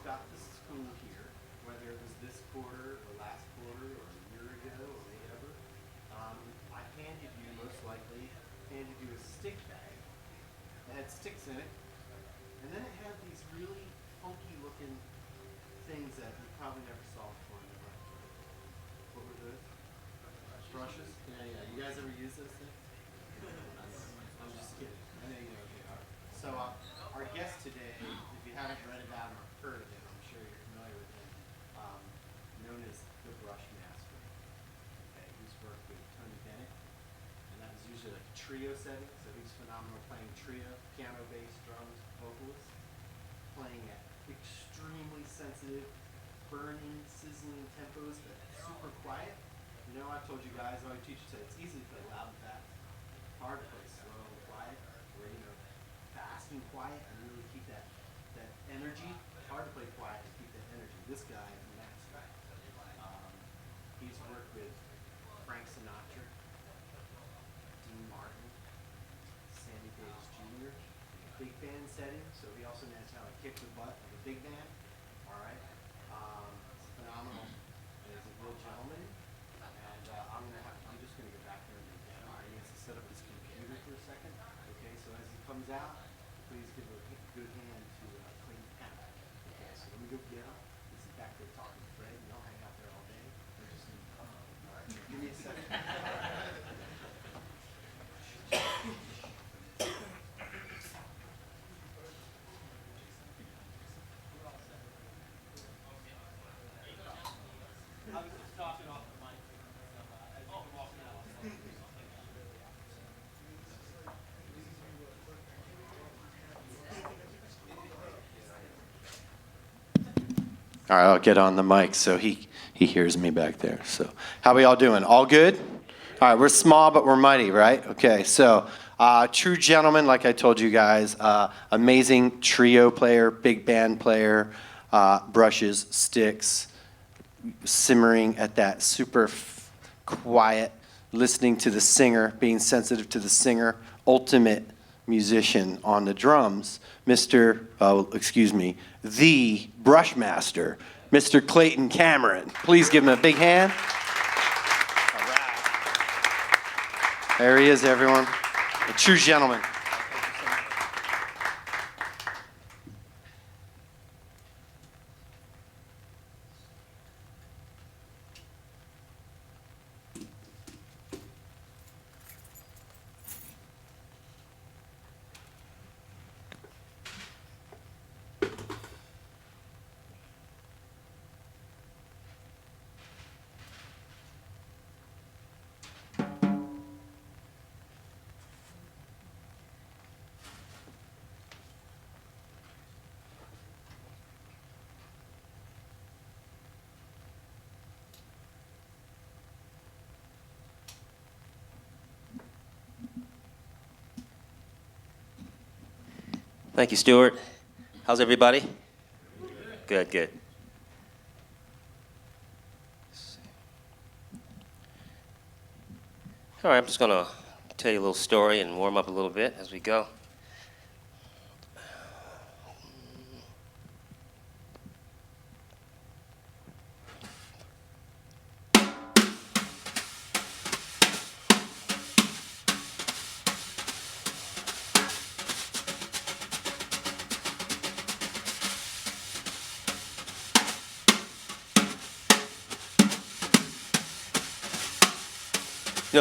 got to school here, whether it was this quarter or last quarter or a year ago or whatever, I handed you, most likely, handed you a stick bag that had sticks in it, and then it had these really funky looking things that you probably never saw before in your life. What were those? Brushes? Yeah. You guys ever use those things? I'm just kidding. I know you know what they are. So our guest today, if you haven't read about him or heard of him, I'm sure you're familiar with him, known as the Brush Master. Okay, he's worked with Tony Bennett, and that was usually like a trio setting, so he's phenomenal playing trio, piano, bass, drums, vocalist, playing at extremely sensitive, burning, sizzling tempos, but super quiet. You know, I told you guys, I teach you, it's easy to play loud and fast, hard to play slow and quiet, or, fast and quiet and really keep that energy. Hard to play quiet and keep that energy. This guy is a master. He's worked with Frank Sinatra, Dean Martin, Sammy Davis Jr., big band setting, so he also knows how to kick the butt of a big band. All right. It's phenomenal. And he's a real gentleman. And I'm just gonna get back there and get down. He needs to set up his computer for a second. Okay, so as he comes out, please give a good hand to Clayton. Okay, so let me go get him. He's back there talking to Fred, and I'll hang out there all day. All right, give me a second. All right, I'll get on the mic so he hears me back there. So how are y'all doing? All good? All right, we're small, but we're mighty, right? Okay, so true gentleman, like I told you guys, amazing trio player, big band player, brushes, sticks, simmering at that super quiet, listening to the singer, being sensitive to the singer, ultimate musician on the drums, the Brush Master, Mr. Clayton Cameron. Please give him a big hand. All right. There he is, everyone. A true gentleman. Thank you, Stuart. How's everybody? Good, good. All right, I'm just going to tell you a little story and warm up a little bit as we go.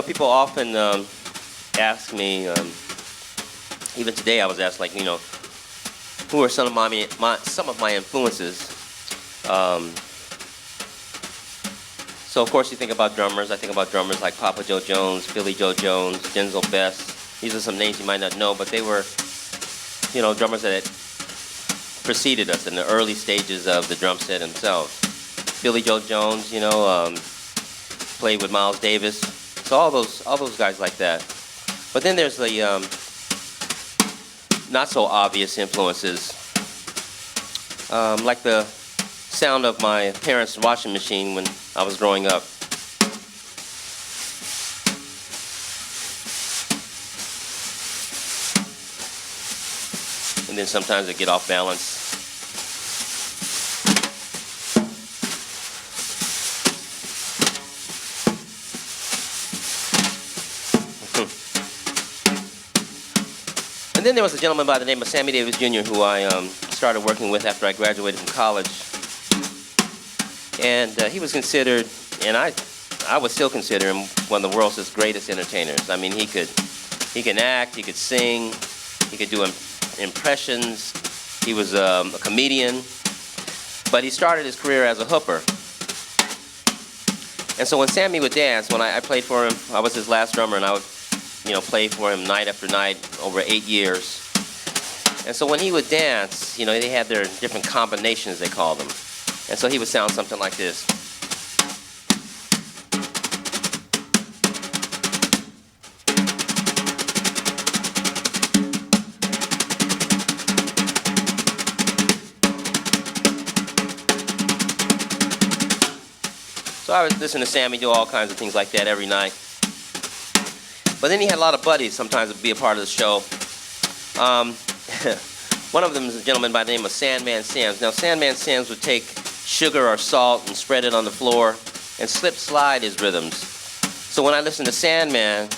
People often ask me, even today I was asked, who are some of my influences? So of course you think about drummers. I think about drummers like Papa Joe Jones, Billy Joe Jones, Denzel Best. These are some names you might not know, but they were, drummers that preceded us in the early stages of the drum set themselves. Billy Joe Jones, played with Miles Davis. So all those guys like that. But then there's the not so obvious influences, like the sound of my parents' washing machine when I was growing up. And then sometimes I get off balance. And then there was a gentleman by the name of Sammy Davis Jr. who I started working with after I graduated from college. And he was considered, and I would still consider him one of the world's greatest entertainers. I mean, he can act, he could sing, he could do impressions. He was a comedian, but he started his career as a hooper. And so when Sammy would dance, when I played for him, I was his last drummer, and I would, play for him night after night over 8 years. And so when he would dance, they had their different combinations, they called them. And so he would sound something like this. So I would listen to Sammy do all kinds of things like that every night. But then he had a lot of buddies sometimes would be a part of the show. One of them is a gentleman by the name of Sandman Sims. Now, Sandman Sims would take sugar or salt and spread it on the floor and slide his rhythms. So when I listened to Sandman,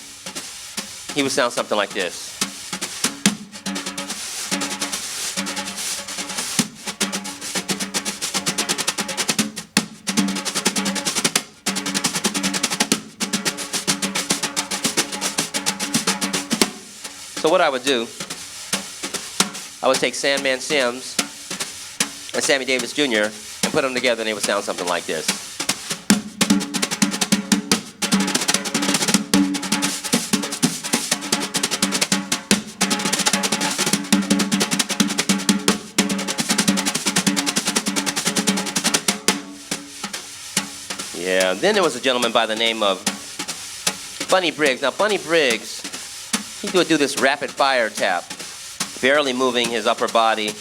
he would sound something like this. So what I would do, I would take Sandman Sims and Sammy Davis Jr. and put them together, and they would sound something like this. Yeah, then there was a gentleman by the name of Bunny Briggs. Now, Bunny Briggs, he would do this rapid fire tap, barely moving his upper body,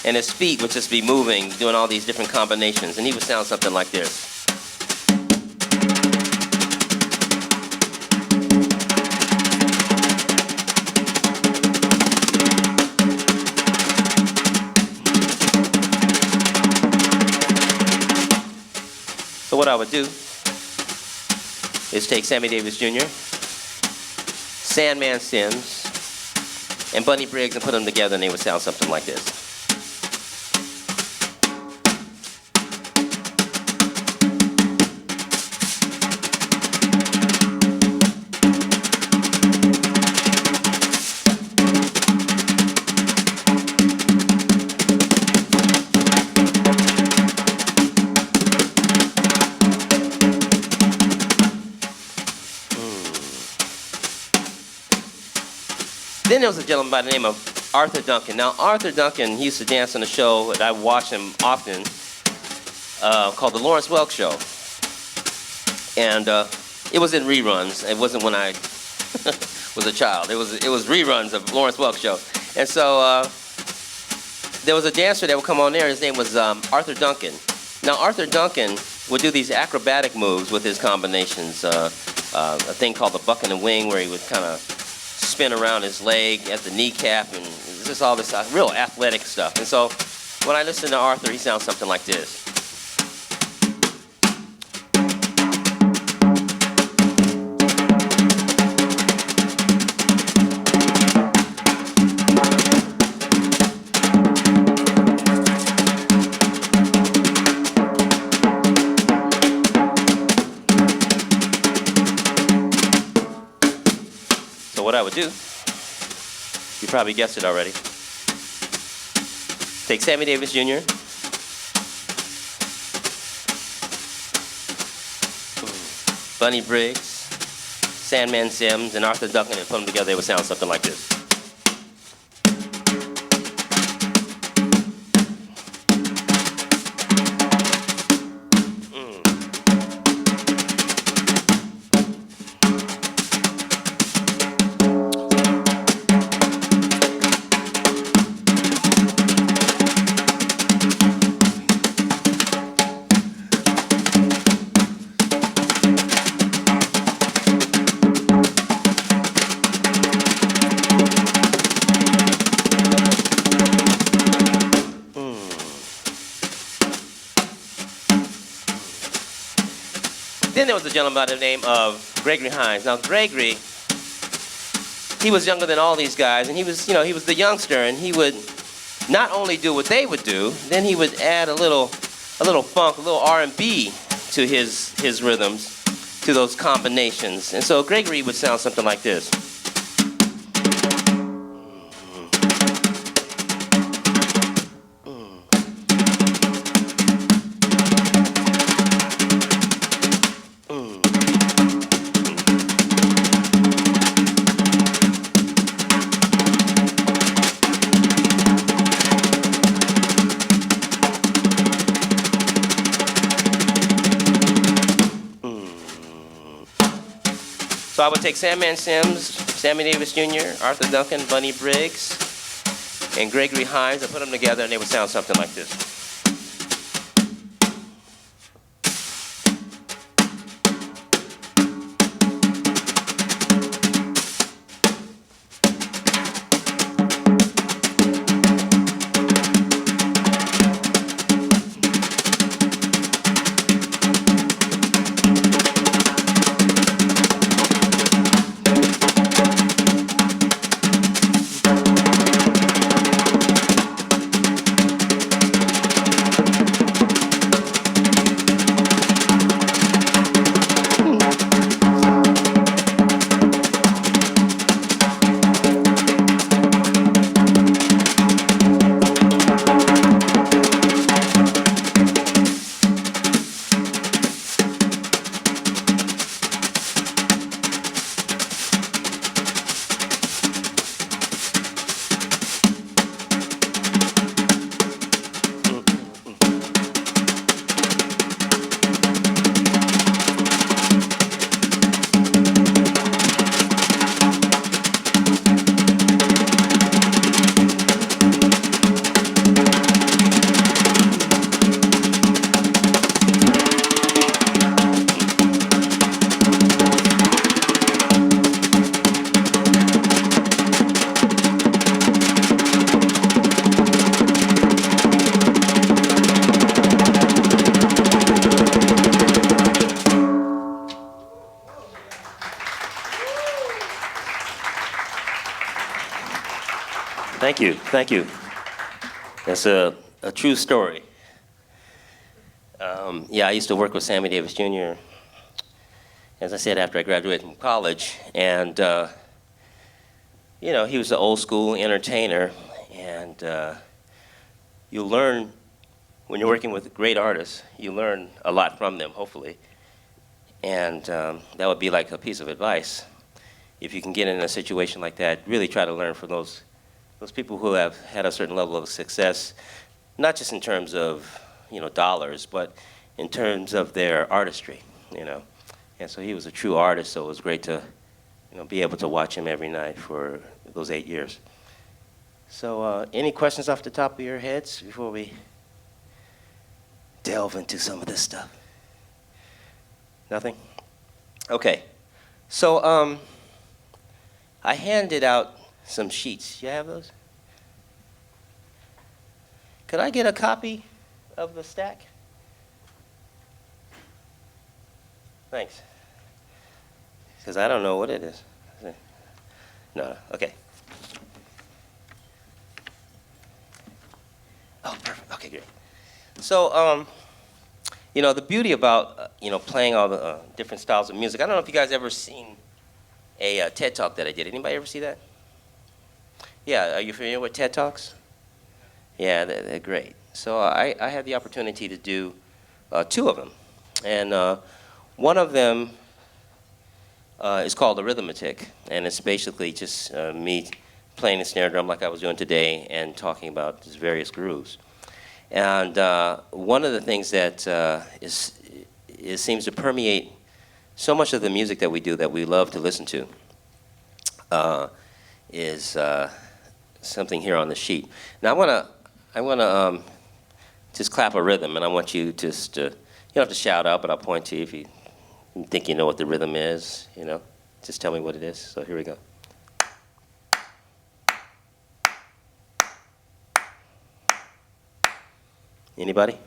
and his feet would just be moving, doing all these different combinations, and he would sound something like this. So what I would do is take Sammy Davis Jr., Sandman Sims, and Bunny Briggs and put them together, and they would sound something like this. Then there was a gentleman by the name of Arthur Duncan. Now, Arthur Duncan, he used to dance on a show that I watched him often called The Lawrence Welk Show. And it was in reruns. It wasn't when I was a child. It was reruns of Lawrence Welk Show. And so there was a dancer that would come on there. His name was Arthur Duncan. Now, Arthur Duncan would do these acrobatic moves with his combinations. A thing called the buck and the wing, where he would kind of spin around his leg at the kneecap, and just all this real athletic stuff. And so when I listen to Arthur, he sounds something like this. So what I would do, you probably guessed it already. Take Sammy Davis Jr., Bunny Briggs, Sandman Sims, and Arthur Duncan, and put them together, they would sound something like this. Then there was a gentleman by the name of Gregory Hines. Now, Gregory he was younger than all these guys, and he was, you know, he was the youngster, and he would not only do what they would do, then he would add a little funk, a little R&B to his rhythms, to those combinations. And so Gregory would sound something like this. So I would take Sandman Sims, Sammy Davis Jr., Arthur Duncan, Bunny Briggs, and Gregory Hines. I put them together and they would sound something like this. Thank you. That's a true story. Yeah, I used to work with Sammy Davis Jr., as I said, after I graduated from college. And, you know, he was an old school entertainer. And you learn, when you're working with great artists, you learn a lot from them, hopefully. And that would be like a piece of advice. If you can get in a situation like that, really try to learn from those people who have had a certain level of success, not just in terms of, you know, dollars, but in terms of their artistry, you know. And so he was a true artist, so it was great to, you know, be able to watch him every night for those 8 years. So any questions off the top of your heads before we delve into some of this stuff? Nothing? Okay. So I handed out some sheets. You have those? Could I get a copy of the stack? Thanks. Because I don't know what it is. No, okay. Oh, perfect. Okay, great. So, you know, the beauty about, you know, playing all the different styles of music, I don't know if you guys ever seen a TED Talk that I did. Anybody ever see that? Yeah, are you familiar with TED Talks? Yeah, they're great. So I had the opportunity to do 2 of them. And one of them is called the Rhythmic, and it's basically just me playing the snare drum like I was doing today and talking about these various grooves. And one of the things that seems to permeate so much of the music that we do, that we love to listen to, is something here on the sheet. Now I wanna just clap a rhythm, and I want you just to, you don't have to shout out, but I'll point to you if you think you know what the rhythm is. You know, just tell me what it is. So here we go. Anybody?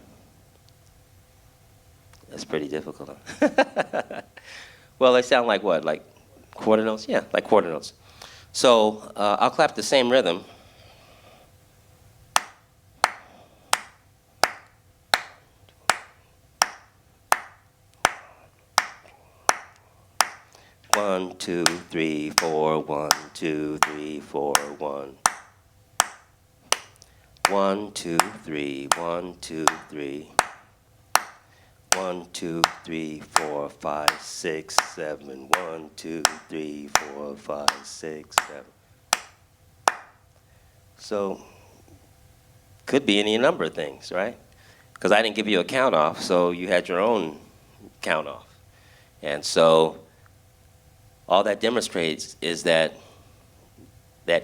That's pretty difficult, huh? Well, they sound like what? Like quarter notes? Yeah, like quarter notes. So I'll clap the same rhythm. One, two, three, four, 1, 2, 3, 4, 1. 1, 2, 3, 1, 2, 3. 1, 2, 3, 4, 5, 6, 7. 1, 2, 3, 4, 5, 6, 7. So, could be any number of things, right? Because I didn't give you a count off, so you had your own count off. And so, all that demonstrates is that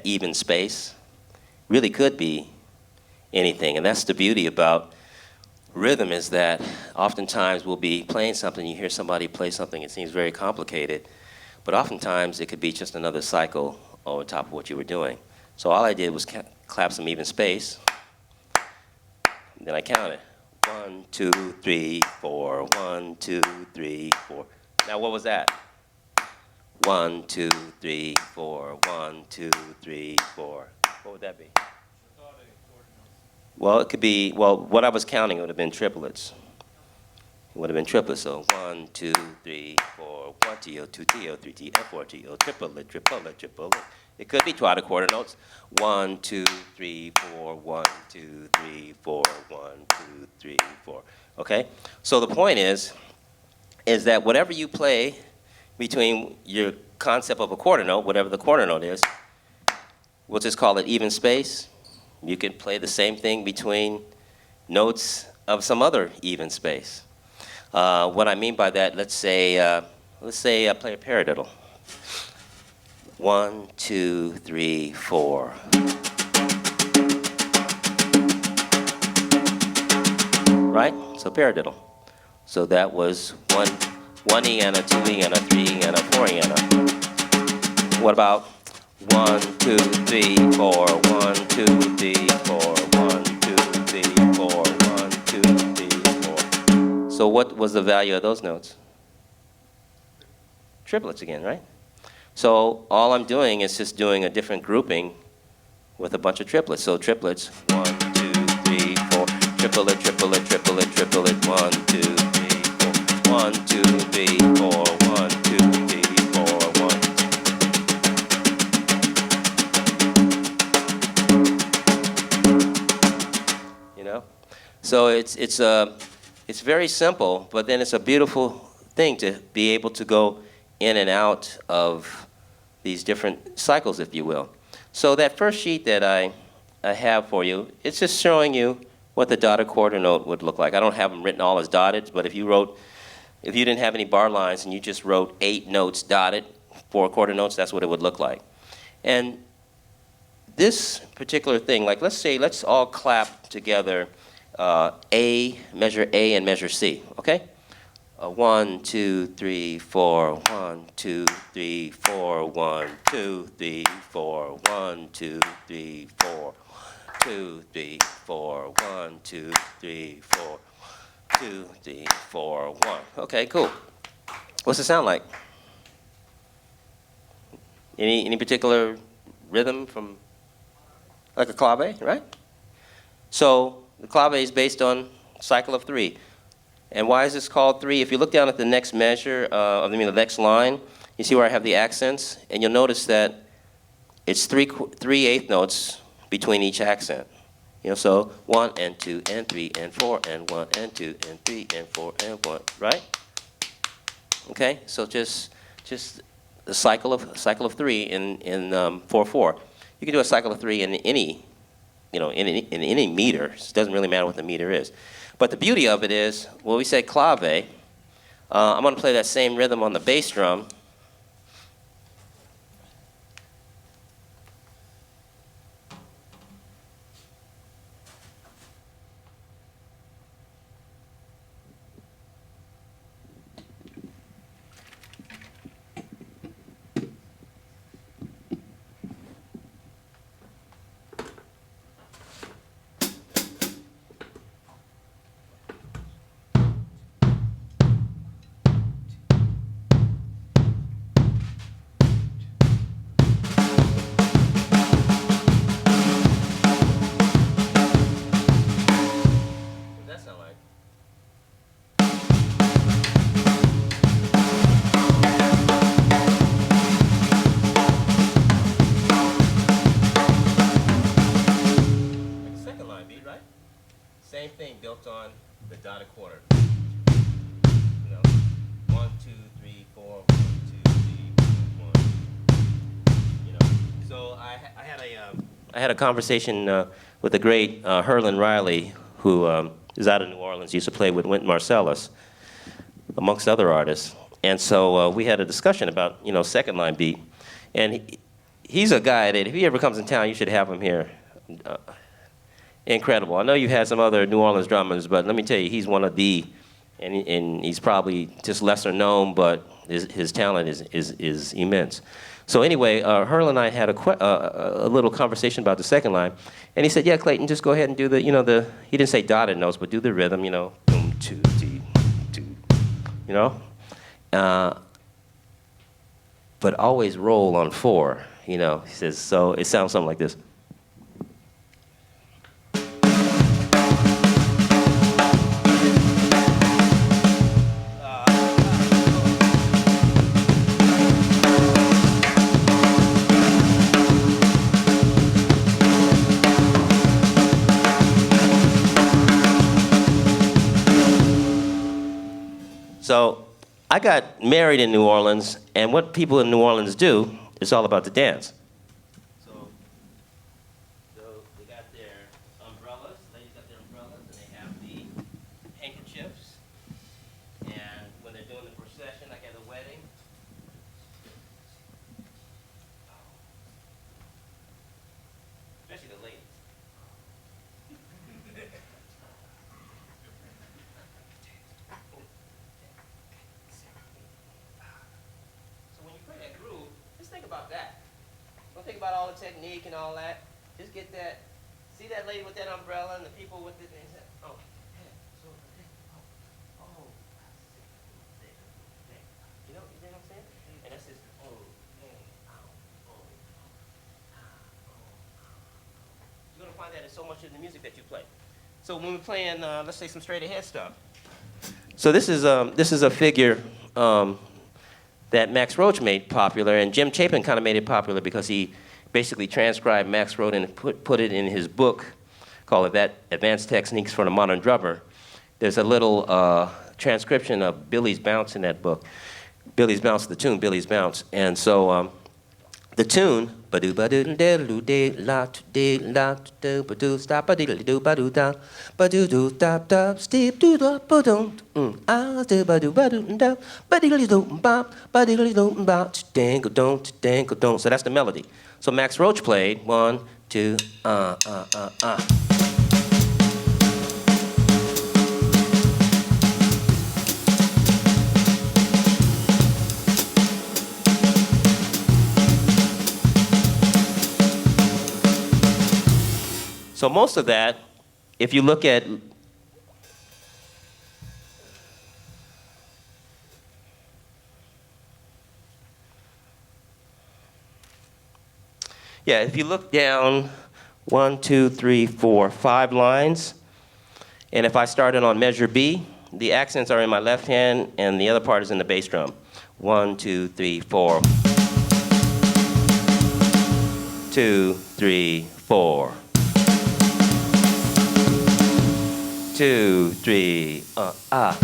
even space really could be anything. And that's the beauty about rhythm, is that oftentimes we'll be playing something, you hear somebody play something, it seems very complicated, but oftentimes it could be just another cycle over top of what you were doing. So all I did was clap some even space, then I counted. 1, 2, 3, 4, 1, 2, 3, 4. Now what was that? 1, 2, 3, 4, 1, 2, 3, 4. What would that be? Well, it could be, well, what I was counting would have been triplets. It would have been triplets, so 1, 2, 3, 4, 1 TO, 2 TO, 3 TO, 4 TO, triplet, triplet, triplet. It could be twelve quarter notes. 1, 2, 3, 4, 1, 2, 3, 4, 1, 2, 3, 4. Okay? So the point is that whatever you play between your concept of a quarter note, whatever the quarter note is, we'll just call it even space. You can play the same thing between notes of some other even space. What I mean by that, let's say I play a paradiddle. 1, 2, 3, 4. Right? So paradiddle. So that was one E and a 2 E and a 3 E and a 4 E and a. What about 1, 2, 3, 4, 1, 2, 3, 4, 1, 2, 3, 4, 1, 2, 3, 4. So what was the value of those notes? Triplets again, right? So all I'm doing is just doing a different grouping with a bunch of triplets. So triplets, 1, 2, 3, 4. Triplet, triplet, triplet, triplet, 1, 2, 3, 4. 1, 2, 3, 4, 1, 2, 3, 4, 1. You know? So it's very simple, but then it's a beautiful thing to be able to go in and out of these different cycles, if you will. So that first sheet that I have for you, it's just showing you what the dotted quarter note would look like. I don't have them written all as dotted, but if you didn't have any bar lines and you just wrote 8 notes dotted, 4 quarter notes, that's what it would look like. And this particular thing, like let's all clap together measure A and measure C, okay? 1, 2, 3, 4, 1, 2, 3, 4, 1, 2, 3, 4, 1, 2, 3, 4, 2, 3, 4, 1, 2, 3, 4, 2, 3, 4, 1. Okay, cool. What's it sound like? Any particular rhythm from like a clave, right? So the clave is based on cycle of 3. And why is this called 3? If you look down at the next measure, the next line, you see where I have the accents, and you'll notice that it's 3 eighth notes between each accent. You know, so 1 and 2 and 3 and 4 and 1 and 2 and 3 and 4 and 1, right? Okay, so just the cycle of 3 in 4/4. You can do a cycle of 3 in any, in any meter. It doesn't really matter what the meter is. But the beauty of it is, when we say clave, I'm going to play that same rhythm on the bass drum. built on the dotted quarter. You know, 1, 2, 3, 4, 1, 2, 3, 4, 1. You know, so I had a conversation with the great Herlin Riley, who is out of New Orleans. He used to play with Wynton Marsalis, amongst other artists. And so we had a discussion about, you know, second line beat. And he's a guy that if he ever comes in town, you should have him here. Incredible. I know you've had some other New Orleans drummers, but let me tell you, he's one of the, and he's probably just lesser known, but his talent is immense. So anyway, Herl and I had a little conversation about the second line, and he said, yeah, Clayton, just go ahead and do the, you know, he didn't say dotted notes, but do the rhythm, you know, boom, two, dee, two, you know? But always roll on 4, you know. He says, so it sounds something like this. So I got married in New Orleans, and what people in New Orleans do is all about the dance. So they got their umbrellas, ladies got their umbrellas, and they have the handkerchiefs. And when they're doing the procession, like at a wedding, especially the ladies. Think about that. Don't think about all the technique and all that. Just get that. See that lady with that umbrella and the people with it. And they say, oh, hey, so, hey, oh, you know what I'm saying? And that's just, oh, hey, ow, oh, you're gonna find that in so much of the music that you play. So when we're playing, let's say some straight ahead stuff. So this is a figure. That Max Roach made popular, and Jim Chapin kind of made it popular because he basically transcribed Max Roach and put it in his book called Advanced Techniques for the Modern Drummer. There's a little transcription of Billy's Bounce in that book. Billy's Bounce, the tune, Billy's Bounce. And so the tune, ba-do ba-do de lu de la de la do ba-do stop ba-diddly do ba-do da ba-do do stop stop steep do da ba-do ah do ba-do ba-do da ba-diddly do bop ba-diddly do bop dangle don't. So that's the melody. So Max Roach played 1, 2 So most of that, if you look at if you look down 1, 2, 3, 4, 5 lines, and if I started on measure B, the accents are in my left hand and the other part is in the bass drum. 1, 2, 3, 4. 2, 3, 4. 2, 3, I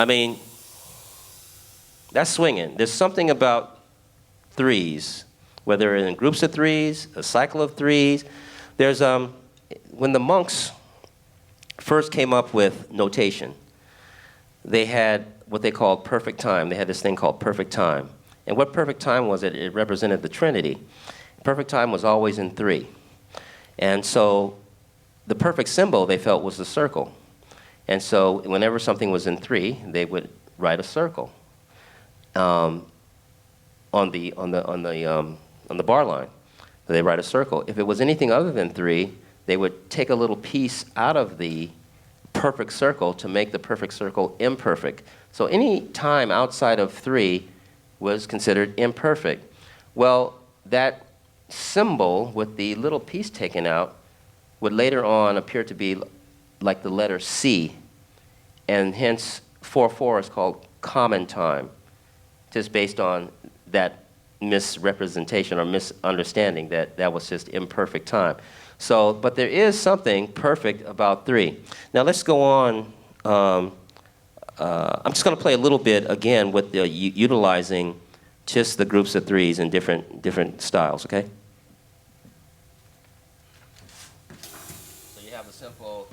mean, that's swinging. There's something about threes, whether in groups of threes, a cycle of threes. There's when the monks first came up with notation, they had what they called perfect time. They had this thing called perfect time. And what perfect time was, it represented the Trinity. Perfect time was always in 3. And so the perfect symbol they felt was the circle. And so whenever something was in 3, they would write a circle on the bar line. They write a circle. If it was anything other than 3, they would take a little piece out of the perfect circle to make the perfect circle imperfect. So any time outside of 3 was considered imperfect. Well, that symbol with the little piece taken out would later on appear to be like the letter C, and hence 4/4 is called common time, just based on that misrepresentation or misunderstanding that that was just imperfect time. So, but there is something perfect about 3. Now let's go on. I'm just going to play a little bit again with the utilizing just the groups of 3s in different styles. Okay. So you have a simple.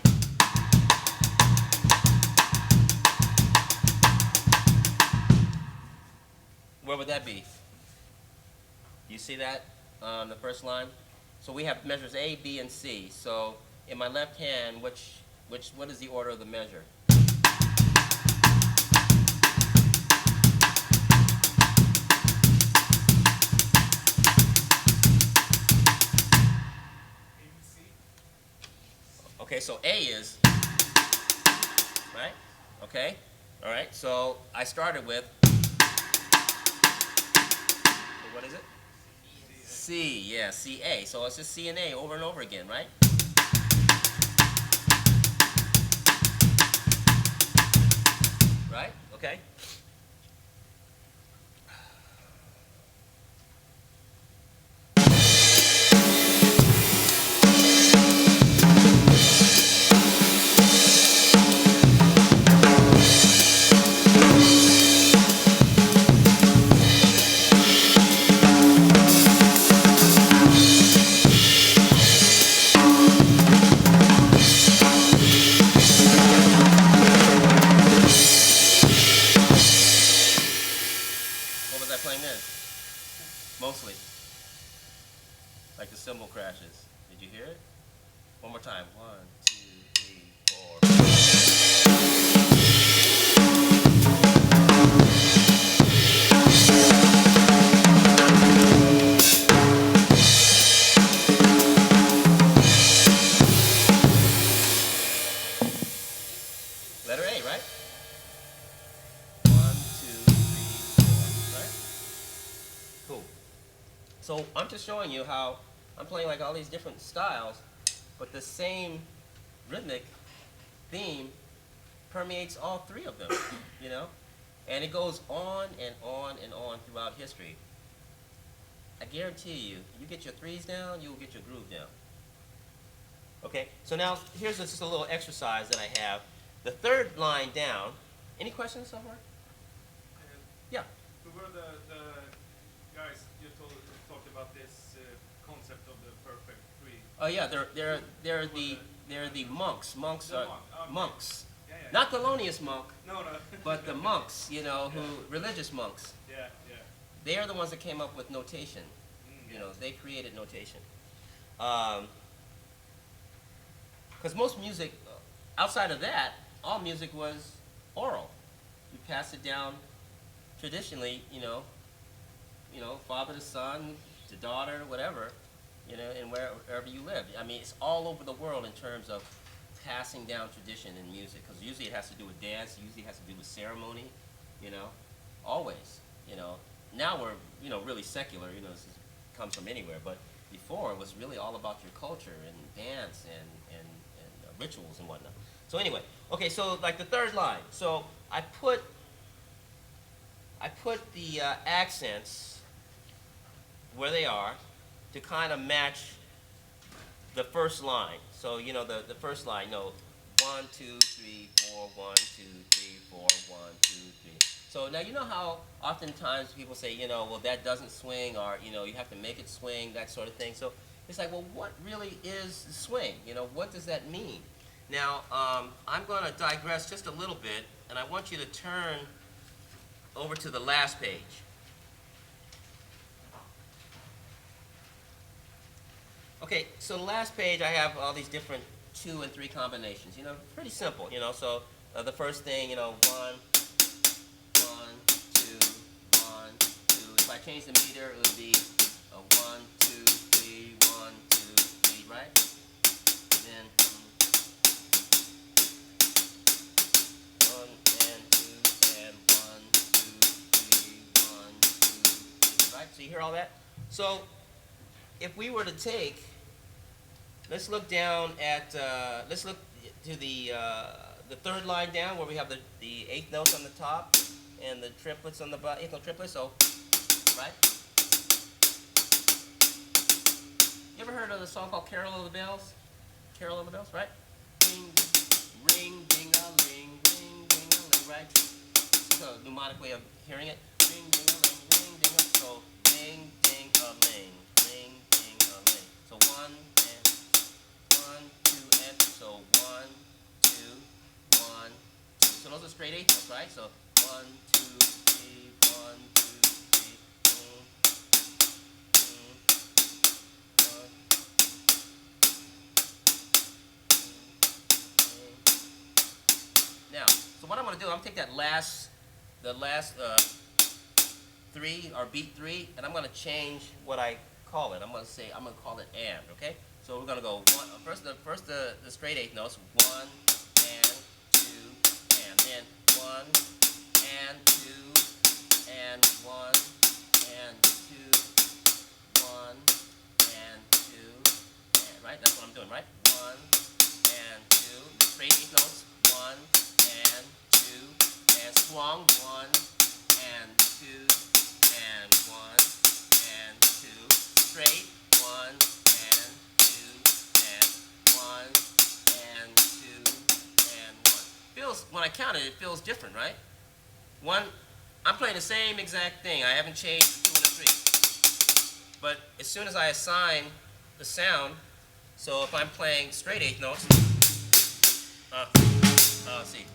Where would that be? You see that on the first line? So we have measures A, B, and C. So in my left hand, what is the order of the measure? Okay, so A is, right? Okay, all right, so I started with, what is it? C, yeah, C, A. So it's just C and A over and over again, right? Right, okay. Mostly. Like the cymbal crashes. Did you hear it? One more time. 1, 2, 3, 4. Letter A, right? 1, 2, 3, 4. Right? Cool. So I'm just showing you how I'm playing like all these different styles, but the same rhythmic theme permeates all 3 of them, you know? And it goes on and on and on throughout history. I guarantee you, you get your 3s down, you'll get your groove down. Okay, so now here's just a little exercise that I have. The 3rd line down. Any questions somewhere? Yeah. Who were the guys you talked about this concept of the perfect 3? Oh yeah, they're the monks. Monks are monks. Yeah, yeah. Not Thelonious Monk, No. but the monks, you know, who religious monks. Yeah. They are the ones that came up with notation. You know, they created notation. Because most music, outside of that, all music was oral. You pass it down traditionally, you know, father to son, to daughter, whatever, you know, and wherever you live. I mean, it's all over the world in terms of passing down tradition in music, because usually it has to do with dance, usually it has to do with ceremony, you know, always, you know. Now we're, you know, really secular, you know, this comes from anywhere, but before it was really all about your culture and dance and rituals and whatnot. So anyway, okay, so like the 3rd line. So I put the accents where they are to kind of match the first line. So, you know, the first line, you know, 1, 2, 3, 4, 1, 2, 3, 4, 1, 2, 3. So now you know how oftentimes people say, you know, well, that doesn't swing, or, you know, you have to make it swing, that sort of thing. So it's like, well, what really is swing? You know, what does that mean? Now, I'm going to digress just a little bit, and I want you to turn over to the last page. Okay, so the last page I have all these different 2 and 3 combinations. You know, pretty simple, you know. So the first thing, you know, 1, 1, 2, 1, 2. If I change the meter, it would be a 1, 2, 3, 1, 2, 3, right? And then 1 and 2 and 1, 2, 3, 1, 2, 3, right? So you hear all that? So if we were to take, let's look down at, let's look to the 3rd line down where we have the 8th notes on the top and the triplets on the bottom, 8th note triplets, so, right? the song called Carol of the Bells? Carol of the Bells, right? Ring, ring, ding-a-ling, ring, ding-a-ling, right? It's a mnemonic way of hearing it. Ring, ding-a-ling, ring, ding-a-ling. So, ding, ding-a-ling, ring, ding-a-ling. So 1 and 1, 2, and so 1, 2, 1, 2. So those are straight eighth notes, right? So 1, 2, 3, 1, 2, 3, Now, so what I'm going to do, I'm going to take that the last 3 or beat 3, and I'm going to change what I call it. I'm going to call it and, okay? So we're going to go first the straight eighth notes, 1 and 2 and then 1 and 2 and 1 and 2 1 and 2 and right. That's what I'm doing, right? 1 and 2 straight eighth notes, 1 and 2 and strong, 1 and 2 and 1 and 2 straight, 1 and 2 and 1 and 2 and 1. Feels, when I count it, it feels different, right? I'm playing the same exact thing. I haven't changed 2 and a 3. But as soon as I assign the sound, so if I'm playing straight eighth notes, let's see.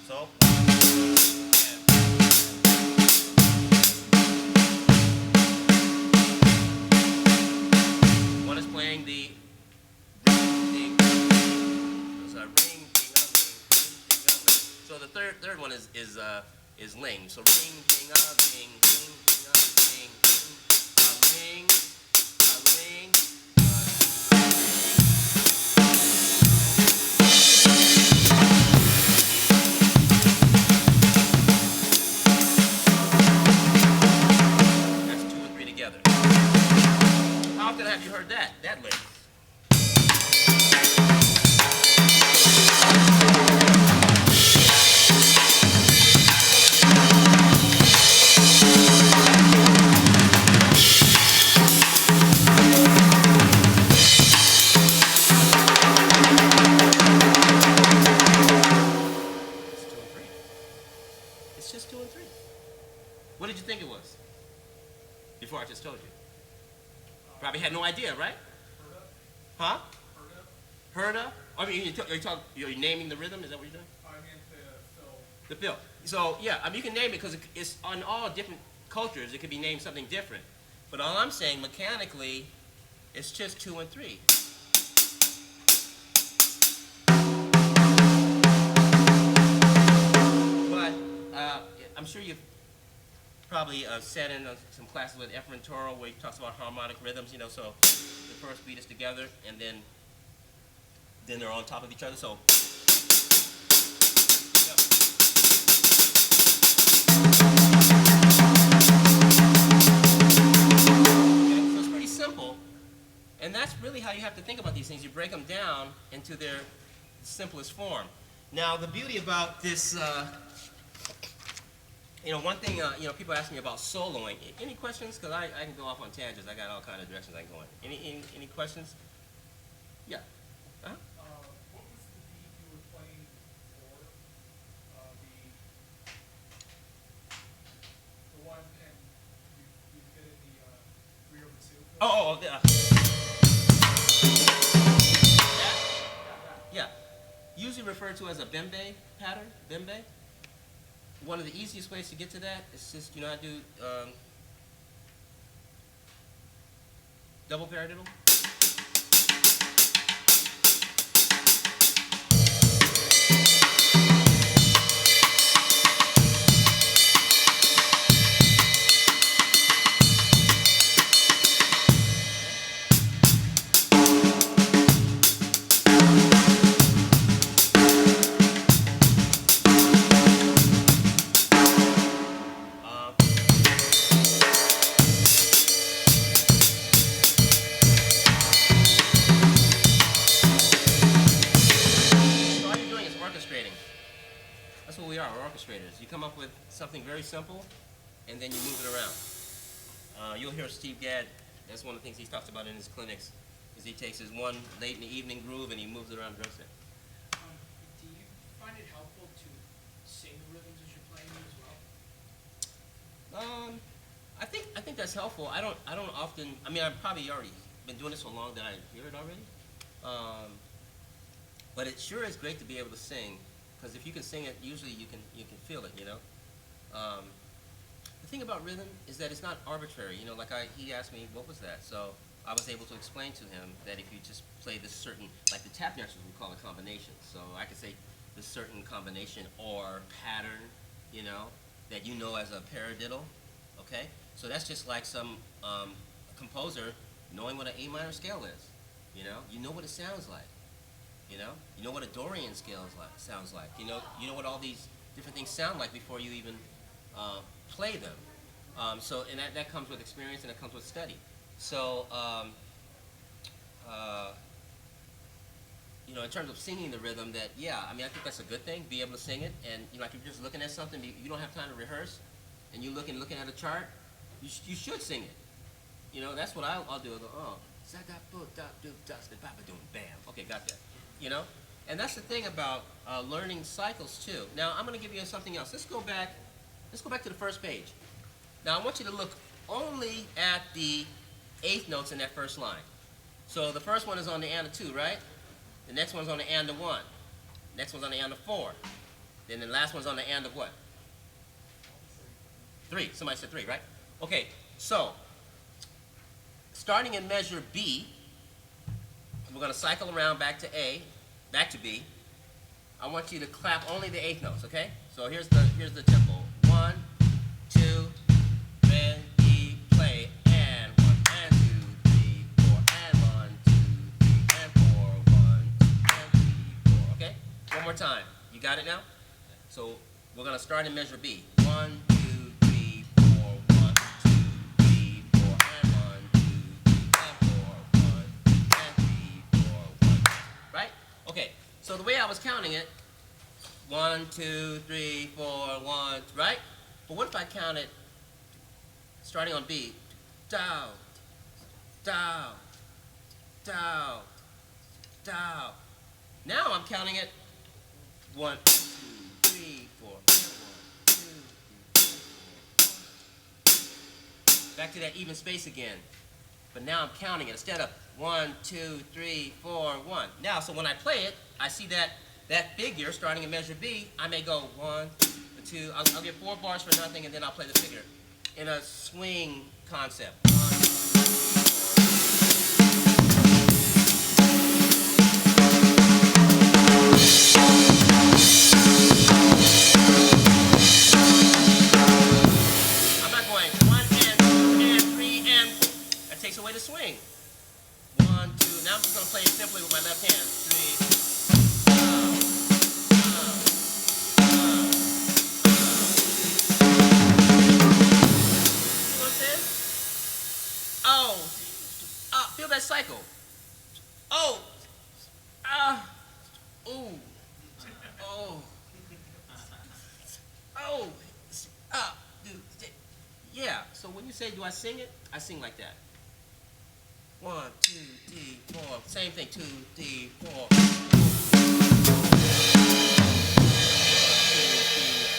So, one is playing the ring, ding, ring, ding, so the third one is ling. So ring, ding, ling, ring, ding, ling, ling, ling. That's 2 and 3 together. How often have you heard that ling? It's just 2 and 3. What did you think it was? Before I just told you. Probably had no idea, right? Huh? Herda? I mean, you're naming the rhythm? Is that what you're doing? I meant the fill. The fill. So, yeah, I mean, you can name it because it's on all different cultures. It could be named something different. But all I'm saying, mechanically, it's just 2 and 3. But I'm sure you've probably sat in some classes with Efren Toro where he talks about harmonic rhythms, you know, so the first beat is together and then they're on top of each other. So it's pretty simple, and that's really how you have to think about these things. You break them down into their simplest form. Now, the beauty about this, one thing, people ask me about soloing. Any questions? Because I can go off on tangents. I got all kinds of directions I can go in. Any questions? Yeah. Uh-huh. What was the beat you were playing for? The one, and you did it the 3 over 2? Yeah. Usually referred to as a bembe pattern. Bembe. One of the easiest ways to get to that is just, I do double paradiddle. come up with something very simple, and then you move it around. You'll hear Steve Gadd, that's one of the things he talks about in his clinics, is he takes his one late in the evening groove and he moves it around the drum set. Do you find it helpful to sing the rhythms as you're playing them as well? I think that's helpful. I don't often. I mean, I've probably already been doing it so long that I hear it already. But it sure is great to be able to sing, because if you can sing it, usually you can feel it. You know. The thing about rhythm is that it's not arbitrary. You know, like he asked me what was that, so I was able to explain to him that if you just play this certain, like the tap dancers would call it combination. So I could say this certain combination or pattern, you know, that you know as a paradiddle. Okay, so that's just like some composer knowing what an A minor scale is. You know what it sounds like. You know what a Dorian scale sounds like. You know what all these different things sound like before you even play them. So and that comes with experience and it comes with study. So in terms of singing the rhythm, that I mean I think that's a good thing. Be able to sing it, and like if you're just looking at something, you don't have time to rehearse. And you're looking at a chart, you should sing it. That's what I'll do. I'll go, oh, bam. Okay, got that. And that's the thing about learning cycles too. Now I'm going to give you something else. Let's go back to the first page. Now I want you to look only at the eighth notes in that first line. So the first one is on the and of 2, right? The next one's on the and of 1. Next one's on the and of 4. Then the last one's on the and of what? 3. Somebody said 3, right? Okay, so starting in measure B, we're going to cycle around back to A, back to B. I want you to clap only the eighth notes, okay? So here's the tempo. 1, 2, ready, play, and 1, and 2, 3, 4, and 1, 2, 3, and 4, 1, 2, and 3, 4. Okay? One more time. You got it now? So we're going to start in measure B. 1, 2, 3, 4, 1, 2, 3, 4, and 1, 2, 3, and 4, 1, 2, and 3, 4, 1. Right? Okay. So the way I was counting it, 1, 2, 3, 4, 1, right? But what if I count it starting on B? Down, down, down, down. Now I'm counting it 1, 2, 3, 4, 1, 2, 3, 4. Back to that even space again. But now I'm counting it instead of 1, 2, 3, 4, 1. Now, so when I play it, I see that figure starting in measure B. I may go 1, 2. I'll get 4 bars for nothing, and then I'll play the figure in a swing concept. 1, 2. I'm not going 1 and 2 and 3 and 4. That takes away the swing. 1, 2. Now I'm just going to play it simply with my left hand. 3. Feel that cycle. Oh, ooh, yeah. So when you say, do I sing it? I sing like that. 1, 2, 3, 4. Same thing. 2, 3, 4. 2, 3,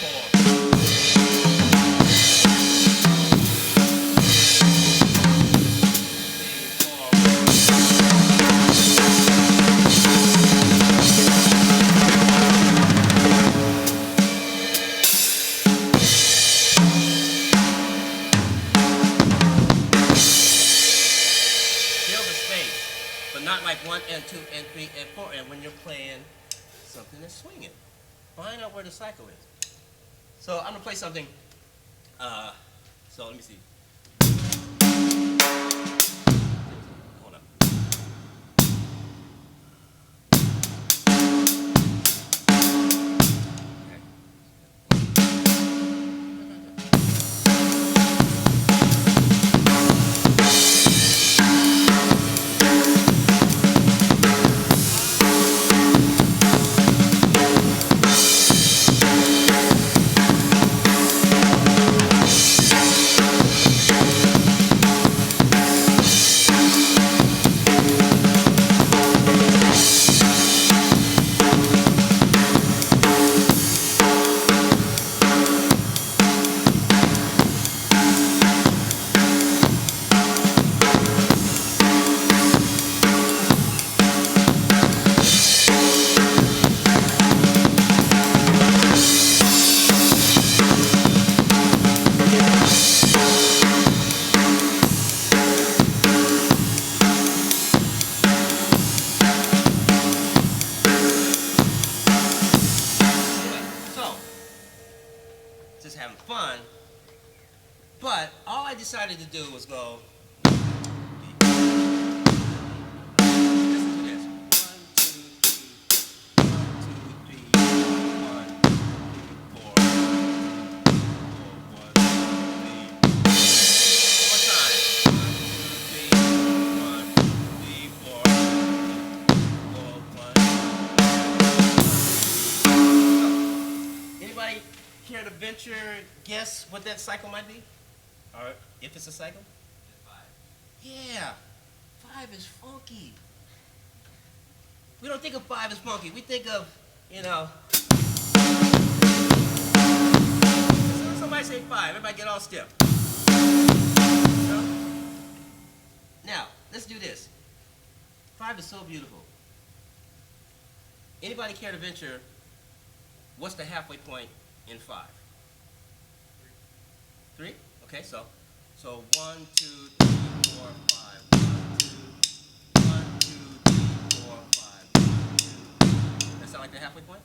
4. Not like 1 and 2 and 3 and 4, and when you're playing something that's swinging. Find out where the cycle is. So I'm gonna play something. So let me see. Hold up. Okay. But all I decided to do was go. Anybody care to venture guess what that cycle might be? Or if it's a cycle? 5. Yeah, 5 is funky. We don't think of 5 as funky. We think of, you know. Somebody say 5. Everybody get all stiff. Now, let's do this. 5 is so beautiful. Anybody care to venture? What's the halfway point in 5? 3? Okay, so 1, 2, 3, 4, 5. 1, 2, 3, 4, 5. 1, 2. That sound like the halfway point?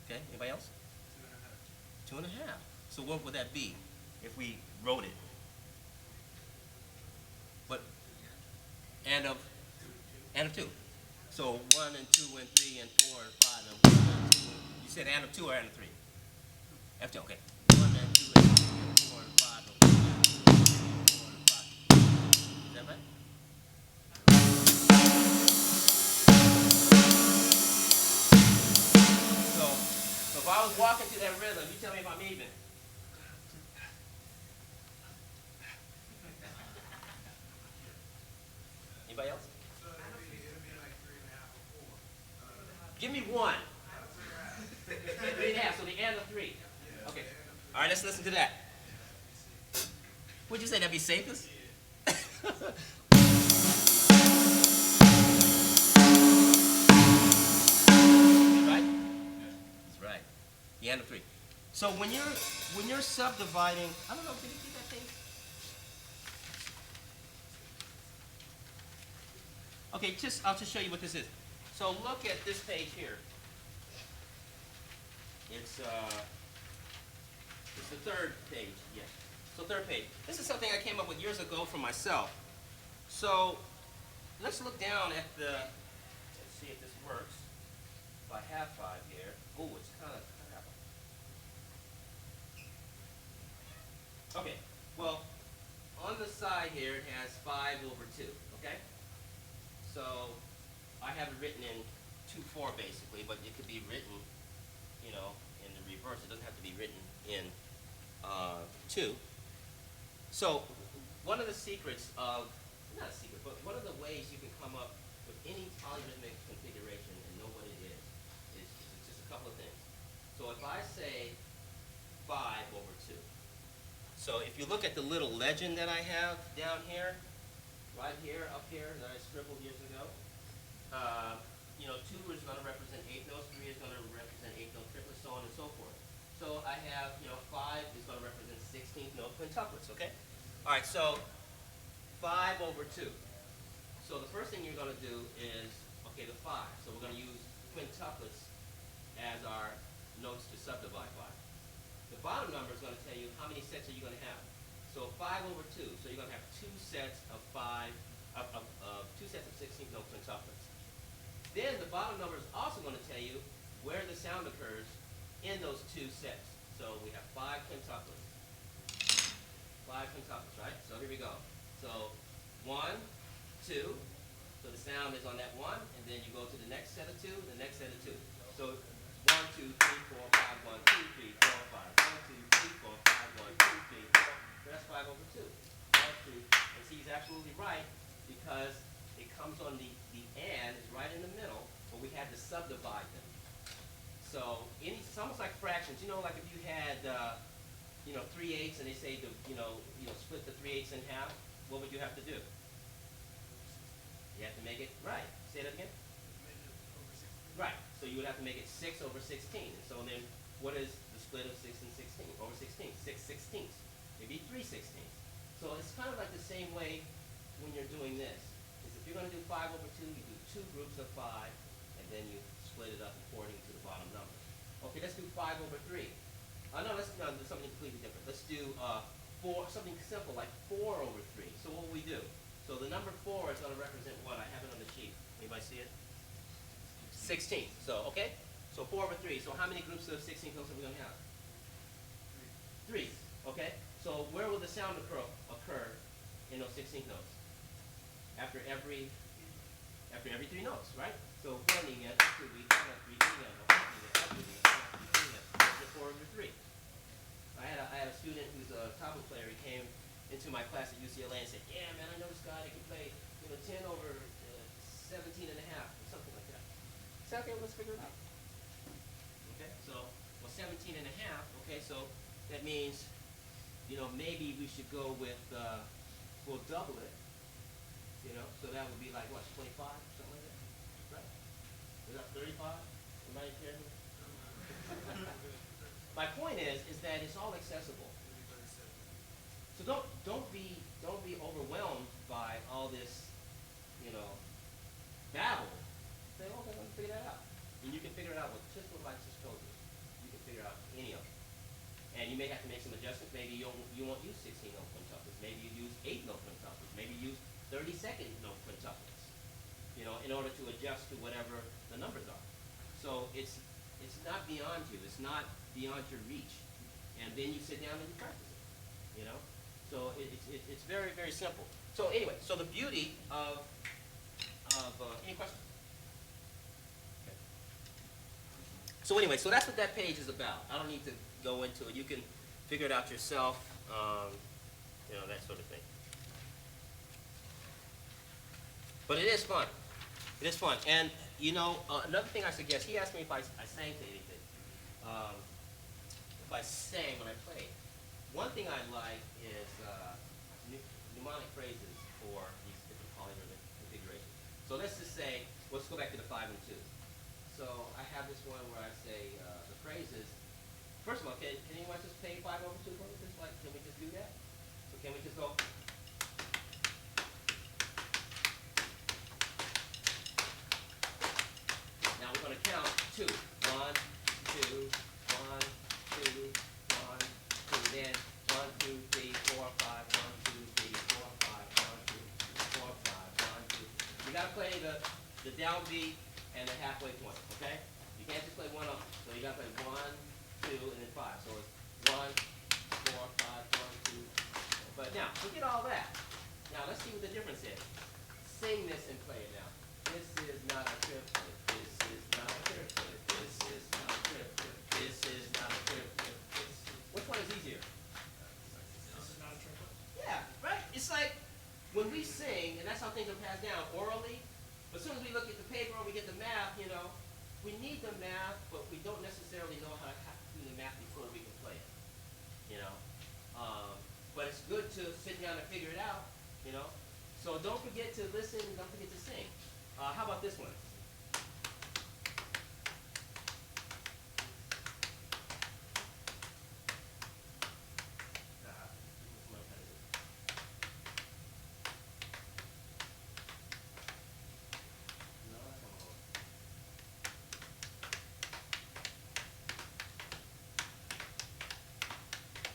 Okay, anybody else? 2.5. 2.5. So what would that be if we wrote it? What? And of 2. So 1 and 2 and 3 and 4 and 5 and 1 and 2. You said and of 2 or and of 3? F2, okay. 1 and 2 and 3 and 4 and 5 and 1 and 2 and 3 and 4 and 5. Is that right? So if I was walking to that rhythm, you tell me if I'm even. Anybody else? Give me 1. 3.5, so the end of 3. Okay. All right, let's listen to that. Would you say that'd be safest? Right? That's right. The end of 3. So when you're subdividing, I don't know, did you see that thing? Okay, I'll just show you what this is. So look at this page here. It's the 3rd page. Yeah. So 3rd page. This is something I came up with years ago for myself. So let's look down at the. Let's see if this works. If I have 5 here. Oh, it's kind of crap. Okay. Well, on the side here it has 5 over 2. Okay. So I have it written in 2/4 basically, but it could be written, you know, in the reverse. It doesn't have to be written in 2. So one of the secrets of, not a secret, but one of the ways you can come up with any polyrhythmic configuration and know what it is just a couple of things. So if I say 5 over 2. So if you look at the little legend that I have down here, right here, up here, that I scribbled years ago, you know, 2 is going to represent 8 notes, 3 is going to represent 8 note triplets, so on and so forth. So I have, you know, 5 is going to represent 16th note quintuplets, okay? All right, so 5 over 2. So the first thing you're going to do is, okay, the 5. So we're going to use quintuplets as our notes to subdivide by. The bottom number is going to tell you how many sets are you going to have. So 5 over 2. So you're going to have 2 sets of 2 sets of 16th note quintuplets. Then the bottom number is also going to tell you where the sound occurs in those 2 sets. So we have 5 quintuplets. 5 quintuplets, right? So here we go. So 1, 2. So the sound is on that 1, and then you go to the next set of 2, the next set of 2. So 1, 2, 3, 4, 5, 1, 2, 3, 4, 5. 1, 2, 3, 4, 5, 1, 2, 3, 4. So that's 5 over 2. 1, 2. And see, he's absolutely right, because it comes on the and is right in the middle, but we had to subdivide them. So it's almost like fractions. You know, like if you had, you know, 3/8 and they say to, you know, split the 3/8 in half, what would you have to do? You have to make it, right. Say that again? Right. So you would have to make it 6 over 16. So then what is the split of 6 and 16? Over 16. 6 sixteenths. Maybe 3 sixteenths. So it's kind of like the same way when you're doing this. Is if you're going to do 5 over 2, you do 2 groups of 5, and then you split it up according to the bottom numbers. Okay, let's do 5 over 3. No, let's do something completely different. Let's do 4 something simple like 4 over 3. So what will we do? So the number 4 is going to represent what? I have it on the sheet. Anybody see it? 16. So, okay? So 4 over 3. So how many groups of 16 notes are we going to have? 3. Okay? So where will the sound occur in those 16 notes? After every 3 notes, right? So 1 again, 2 again, 3 again, 4 over 3. I had a student who's a tabla player. He came into my class at UCLA and said, "Yeah, man, I know this guy that can play 10 over 17 and a half, or something like that." So okay, let's figure it out. Okay, so 17 and a half. Okay, so that means maybe we should go with we'll double it. So that would be like what, 25, something like that, right? Is that 35? Somebody care? My point is that it's all accessible. So don't be overwhelmed by all this, babble. Say, okay, let me figure that out. And you can figure it out with just what I just told you. You can figure out any of them. And you may have to make some adjustments. Maybe you won't use 16 note quintuplets. Maybe you use 8 note quintuplets. Maybe you use 30-second note quintuplets. In order to adjust to whatever the numbers are. So it's not beyond you. It's not beyond your reach. And then you sit down and you practice it. So it's very, very simple. So anyway, so the beauty of any questions? Okay. So anyway, so that's what that page is about. I don't need to go into it. You can figure it out yourself. That sort of thing. But it is fun. It is fun. And another thing I suggest. He asked me if I sang to anything. If I sang when I played. One thing I like is mnemonic phrases for these different polyrhythmic configurations. So let's just say, let's go back to the 5 and 2. So I have this one where I say the phrases. First of all, can anyone just play 5 over 2 for me? Can we just do that? So can we just go? Now we're going to count 2. 1, 2, 1, 2, 1, 2. Then 1, 2, 3, 4, 5. 1, 2, 3, 4, 5. 1, 2, 4, 5. 1, 2. You got to play the downbeat and the halfway point, okay? You can't just play one of them. So you got to play 1, 2, and then 5. So it's 1, 4, 5, 1, 2. But now, forget all that. Now let's see what the difference is. Sing this and play it now. This is not a triplet. This is not a triplet. This is not a triplet. This is not a triplet. Which one is easier? This is not a triplet. Yeah, right? It's like when we sing, and that's how things are passed down orally. As soon as we look at the paper or we get the math, we need the math, but we don't necessarily know how to do the math before we can play it. But it's good to sit down and figure it out. So don't forget to listen and don't forget to sing. How about this one?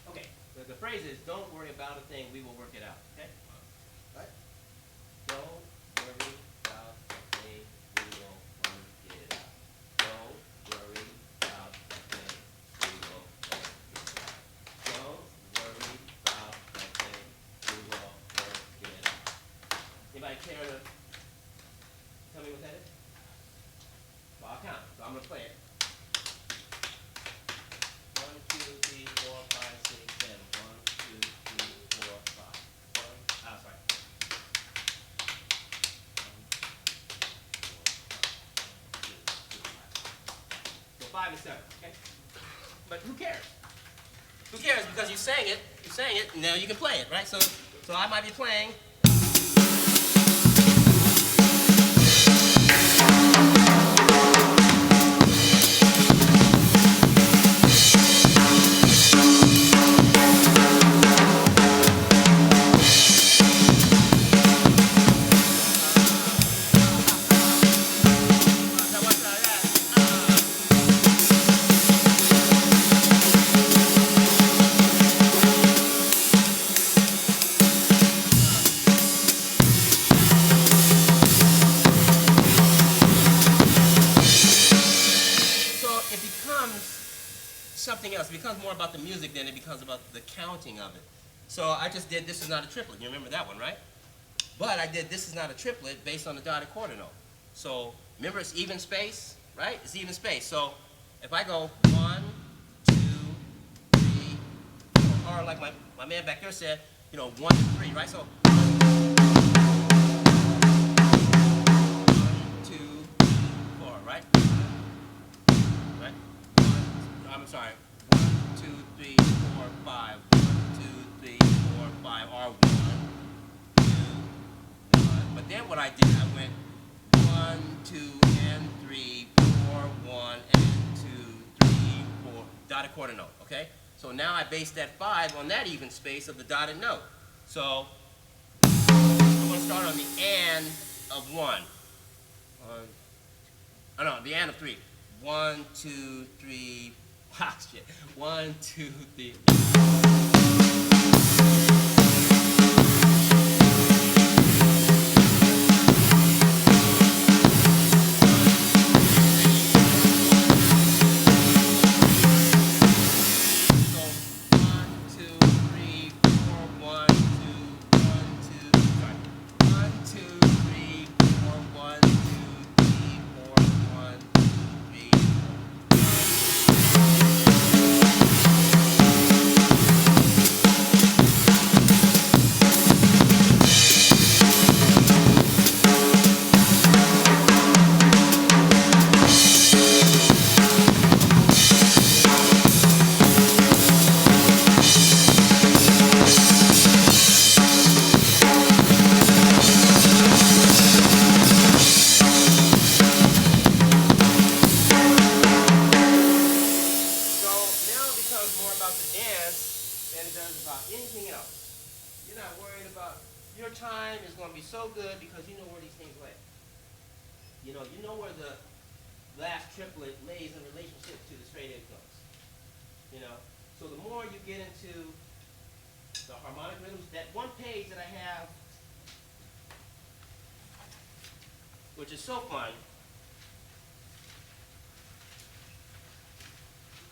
Okay, the phrase is, don't worry about a thing, we will work it out, okay? Right? Don't worry about a thing, we will work it out. Don't worry about a thing, we will work it out. Don't worry about a thing, we will work it out. Anybody care to tell me what that is? Well, I'll count, so I'm going to play it. 1, 2, 3, 4, 5, 6, 7. 1, 2, 3, 4, 5. Sorry. 5 and 7, okay? But who cares? Who cares? Because you sang it, now you can play it, right? So I might be playing. something else. It becomes more about the music than it becomes about the counting of it. So I just did This Is Not a Triplet. You remember that one, right? But I did This Is Not a Triplet based on the dotted quarter note. So remember it's even space, right? It's even space. So if I go 1, 2, 3, or like my man back there said, 1 to 3, right? So 1, 2, 4, right? Right? I'm sorry. 1, 2, 3, 4, 5. 1, 2, 3, 4, 5. Or 1, 2, 1. But then what I did, I went 1, 2, and 3, 4, 1, and 2, 3, 4. Dotted quarter note, okay? So now I base that 5 on that even space of the dotted note. So I'm going to start on the and of 1. The and of 3. 1, 2, 3. Ah, shit. 1, 2, 3. You know where the last triplet lays in relationship to the straight eighth notes. So the more you get into the harmonic rhythms, that one page that I have, which is so fun.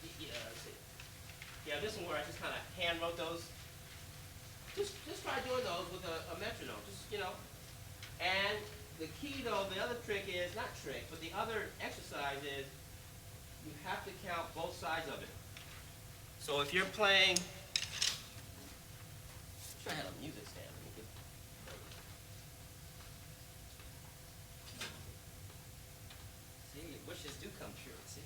Let's see. Yeah, this one where I just kind of hand wrote those. Just try doing those with a metronome. And the key, though, the other trick is, not trick, but the other exercise is you have to count both sides of it. So if you're playing, I'm sure I had a music stand. See, wishes do come true, see?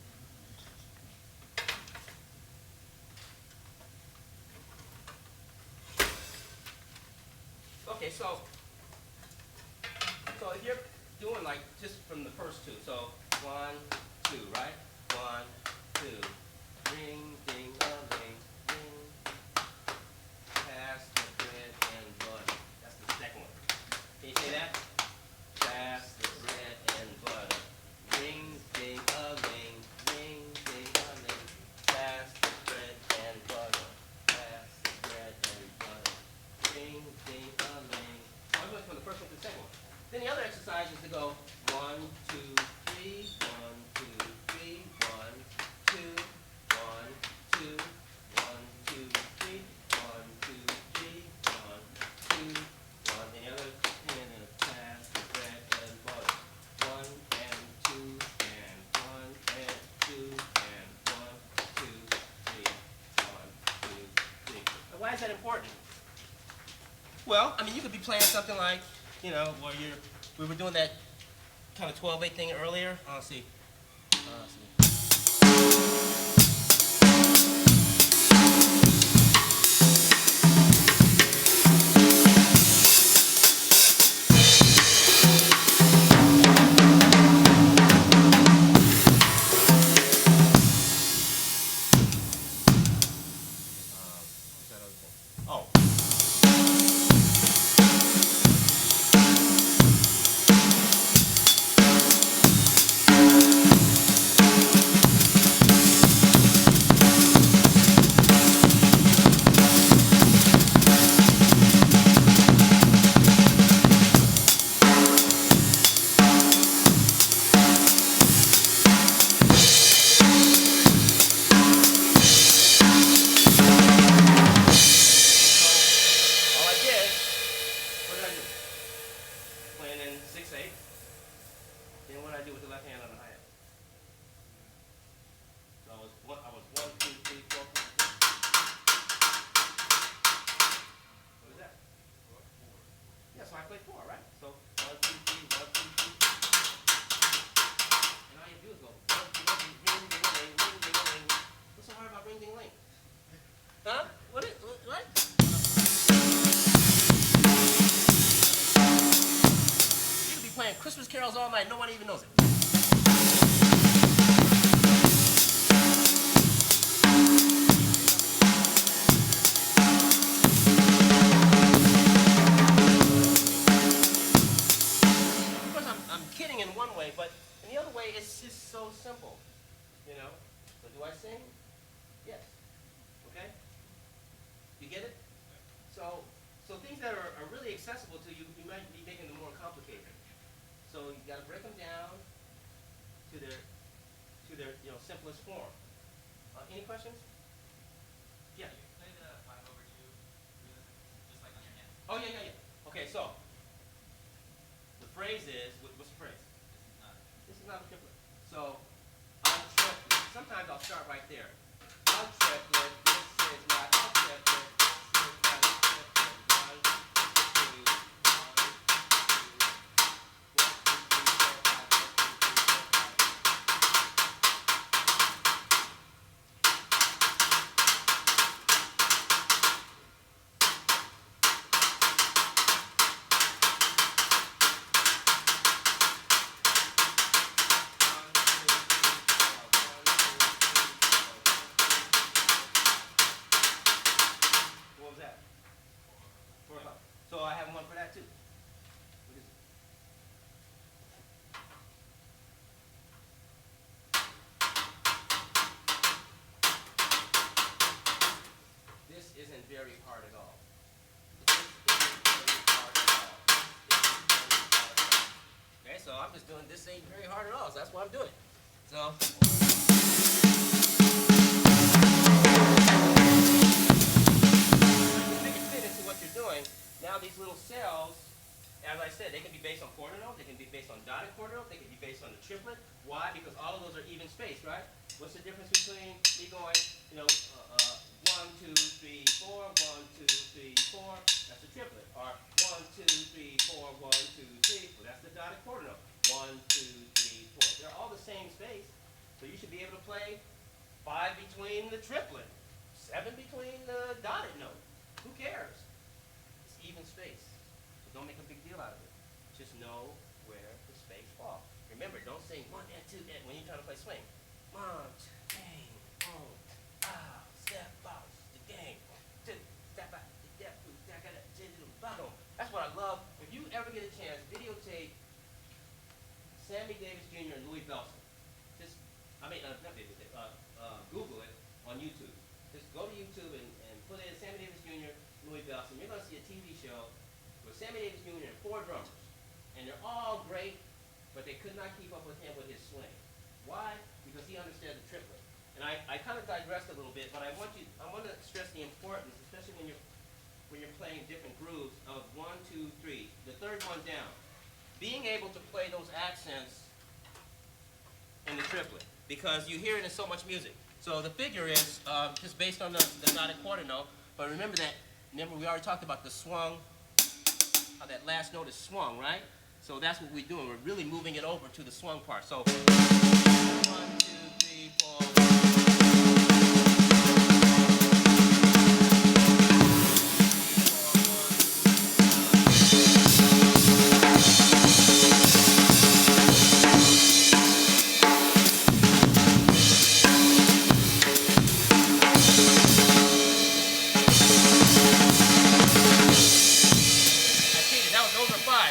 Okay, so if you're doing like just from the first two, so 1, 2, right? 1, 2, ring, ding, a ling, ding, pass the bread and butter. That's the second one. Can you say that? Pass the bread and butter. Ring, ding, a ling, ring, ding, a ling, pass the bread and butter. Pass the bread and butter. Ring, ding, a ling. So I'm going from the first one to the second one. Then the other exercise is to go 1, 2, 3, 1, 2, 3, 1, 2, 1, 2, 1, 2, 3, 1, 2, 3, 1, 2, 1. And the other hand in a pass the bread and butter. 1 and 2 and 1 and 2 and 1, 2, 3, 1, 2, 3. Now, why is that important? Well, I mean, you could be playing something like, where we were doing that kind of 12/8 thing earlier. Let's see. left hand on the hi-hat. So I was 1, 2, 3, 4, 5. What is that? Yeah, so I played 4, right? So 1, 2, 3, 1, 2, 3. And all you do is go ring, ding, ling, ring, ding, ling. What's so hard about ring, ding, ling? Huh? What? You could be playing Christmas carols all night. Nobody even knows it. Of course, I'm kidding in one way, but in the other way, it's just so simple. You know? So do I sing? Yes. Okay? You get it? So things that are really accessible to you, you might be making them more complicated. So you got to break them down to their simplest form. Any questions? Yeah. Can you play the 5/2 rhythm, just like on your hand? Oh yeah. Okay, so the phrase is what's the phrase? This is not. This is not a triplet. So I'm triplet. Sometimes I'll start right there. I'm triplet. This is not a triplet. This is not a triplet. 1, 2, 1, 2, 1, 2, 3, 4, 5, 1, 2, 3, 4, 5, 1, 2, 3, 4, 5. What was that? 4 o'clock. So I have one for that too. What is it? This isn't very hard at all. This isn't very hard at all. This isn't very hard at all. Okay, so I'm just doing this ain't very hard at all, so that's why I'm doing it. So make it fit into what you're doing. Now these little cells, as I said, they can be based on quarter note, they can be based on dotted quarter note, they can be based on the triplet. Why? Because all of those are even spaced, right? What's the difference between me going, 1, 2, 3, 4, 1, 2, 3, 4, that's a triplet. Or 1, 2, 3, 4, 1, 2, 3, well, that's the dotted quarter note. 1, 2, 3, 4. They're all the same space, so you should be able to play 5 between the triplet, 7 between the dotted note. Who cares? It's even space. So don't make a big deal out of it. Just know where the space falls. Remember, don't sing 1 and 2 and when you're trying to play swing. 1, 2, bang, boom, step out, the game. Step out, step, bottom. That's what I love. If you ever get a chance, videotape Sammy Davis Jr. and Louis Bellson. Just, not videotape, Google it on YouTube. Just go to YouTube and put in Sammy Davis Jr., Louis Bellson. You're going to see a TV show with Sammy Davis Jr. and 4 drummers. And they're all great, but they could not keep up with him with his swing. Why? Because he understood the triplet. And I kind of digressed a little bit, but I want to stress the importance, especially when you're playing different grooves, of 1, 2, 3, the third one down. Being able to play those accents in the triplet, because you hear it in so much music. So the figure is just based on the dotted quarter note, but remember we already talked about the swung, how that last note is swung, right? So that's what we're doing. We're really moving it over to the swung part. So 1, 2, 3, 4.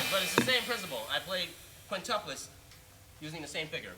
But it's the same principle. I played quintuplets using the same figure.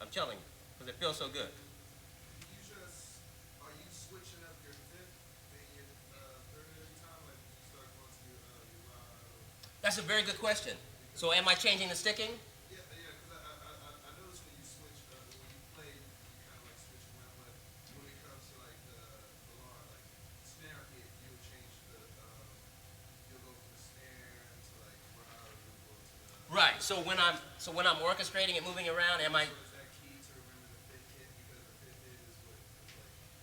I'm telling you, because it feels so good. Are you switching up your fifth and your third every time? Like you start going to your rod? That's a very good question. So am I changing the sticking? Yeah, because I noticed when you switch, when you play, you kind of like switch around. But when it comes to like the lar like snare hit, you'll change you'll go from the snare to like rod, or you'll go to the. Right. So when I'm orchestrating and moving around, am I? So is that key to remember the fifth hit, because the fifth hit is what is like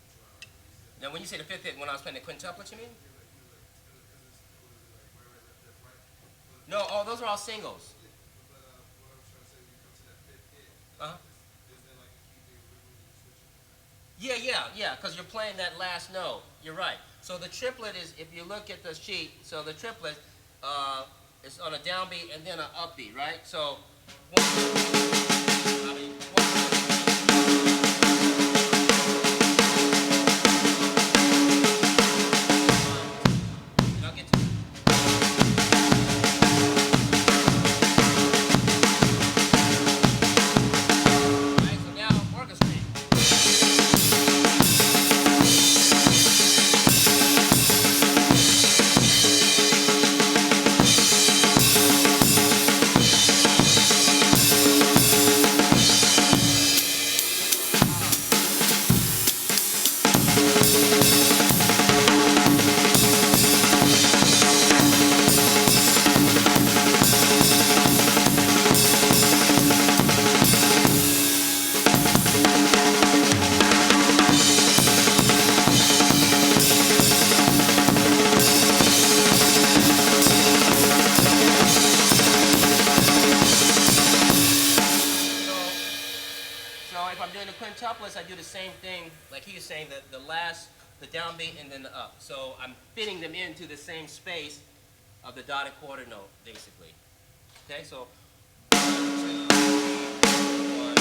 it's rod or reset. Now, when you say the fifth hit, when I was playing the quintuplets, you mean? You're like because it's what is it like right, left, right. But, No. Oh, those are all singles. yeah, but what I was trying to say, when you come to that fifth hit, Uh-huh. is there like a key thing when you switch it? Yeah, because you're playing that last note. You're right. So the triplet is, if you look at the sheet, so the triplet is on a downbeat and then an upbeat, right? So, I'll get to it. All right, so now orchestrate. So if I'm doing the quintuplets, I do the same thing, like he was saying, the last, the downbeat, and then the up. So I'm fitting them into the same space of the dotted quarter note, basically. Okay, so 1, 2, 3, 1,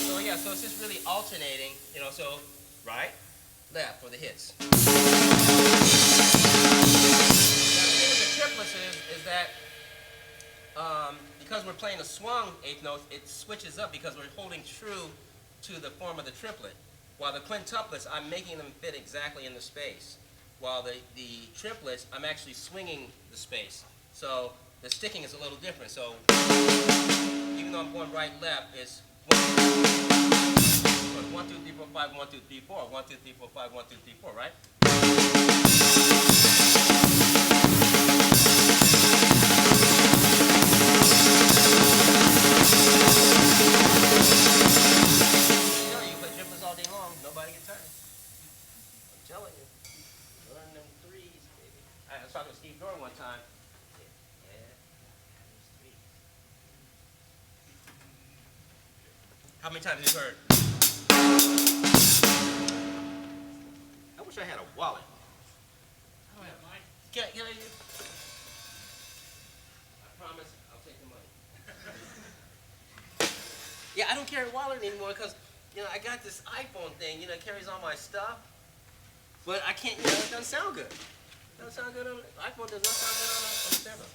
So yeah, so it's just really alternating, so right, left for the hits. Now the thing with the triplets is that because we're playing a swung eighth note, it switches up because we're holding true to the form of the triplet. While the quintuplets, I'm making them fit exactly in the space. While the triplets, I'm actually swinging the space. So the sticking is a little different. So even though I'm going right, left, it's 1, 2, 3, 4, 5, 1, 2, 3, 4, 1, 2, 3, 4, 5, 1, 2, 3, 4, right? You play triplets all day long, nobody gets tired. I'm telling you. Learn them threes, baby. I was talking to Steve Dorn one time. How many times have you heard? I wish I had a wallet. Yeah, mine. Can I you? I promise I'll take the money. Yeah, I don't carry a wallet anymore because, I got this iPhone thing, it carries all my stuff. But I can't, it doesn't sound good. It doesn't sound good on iPhone, does not sound good on the camera.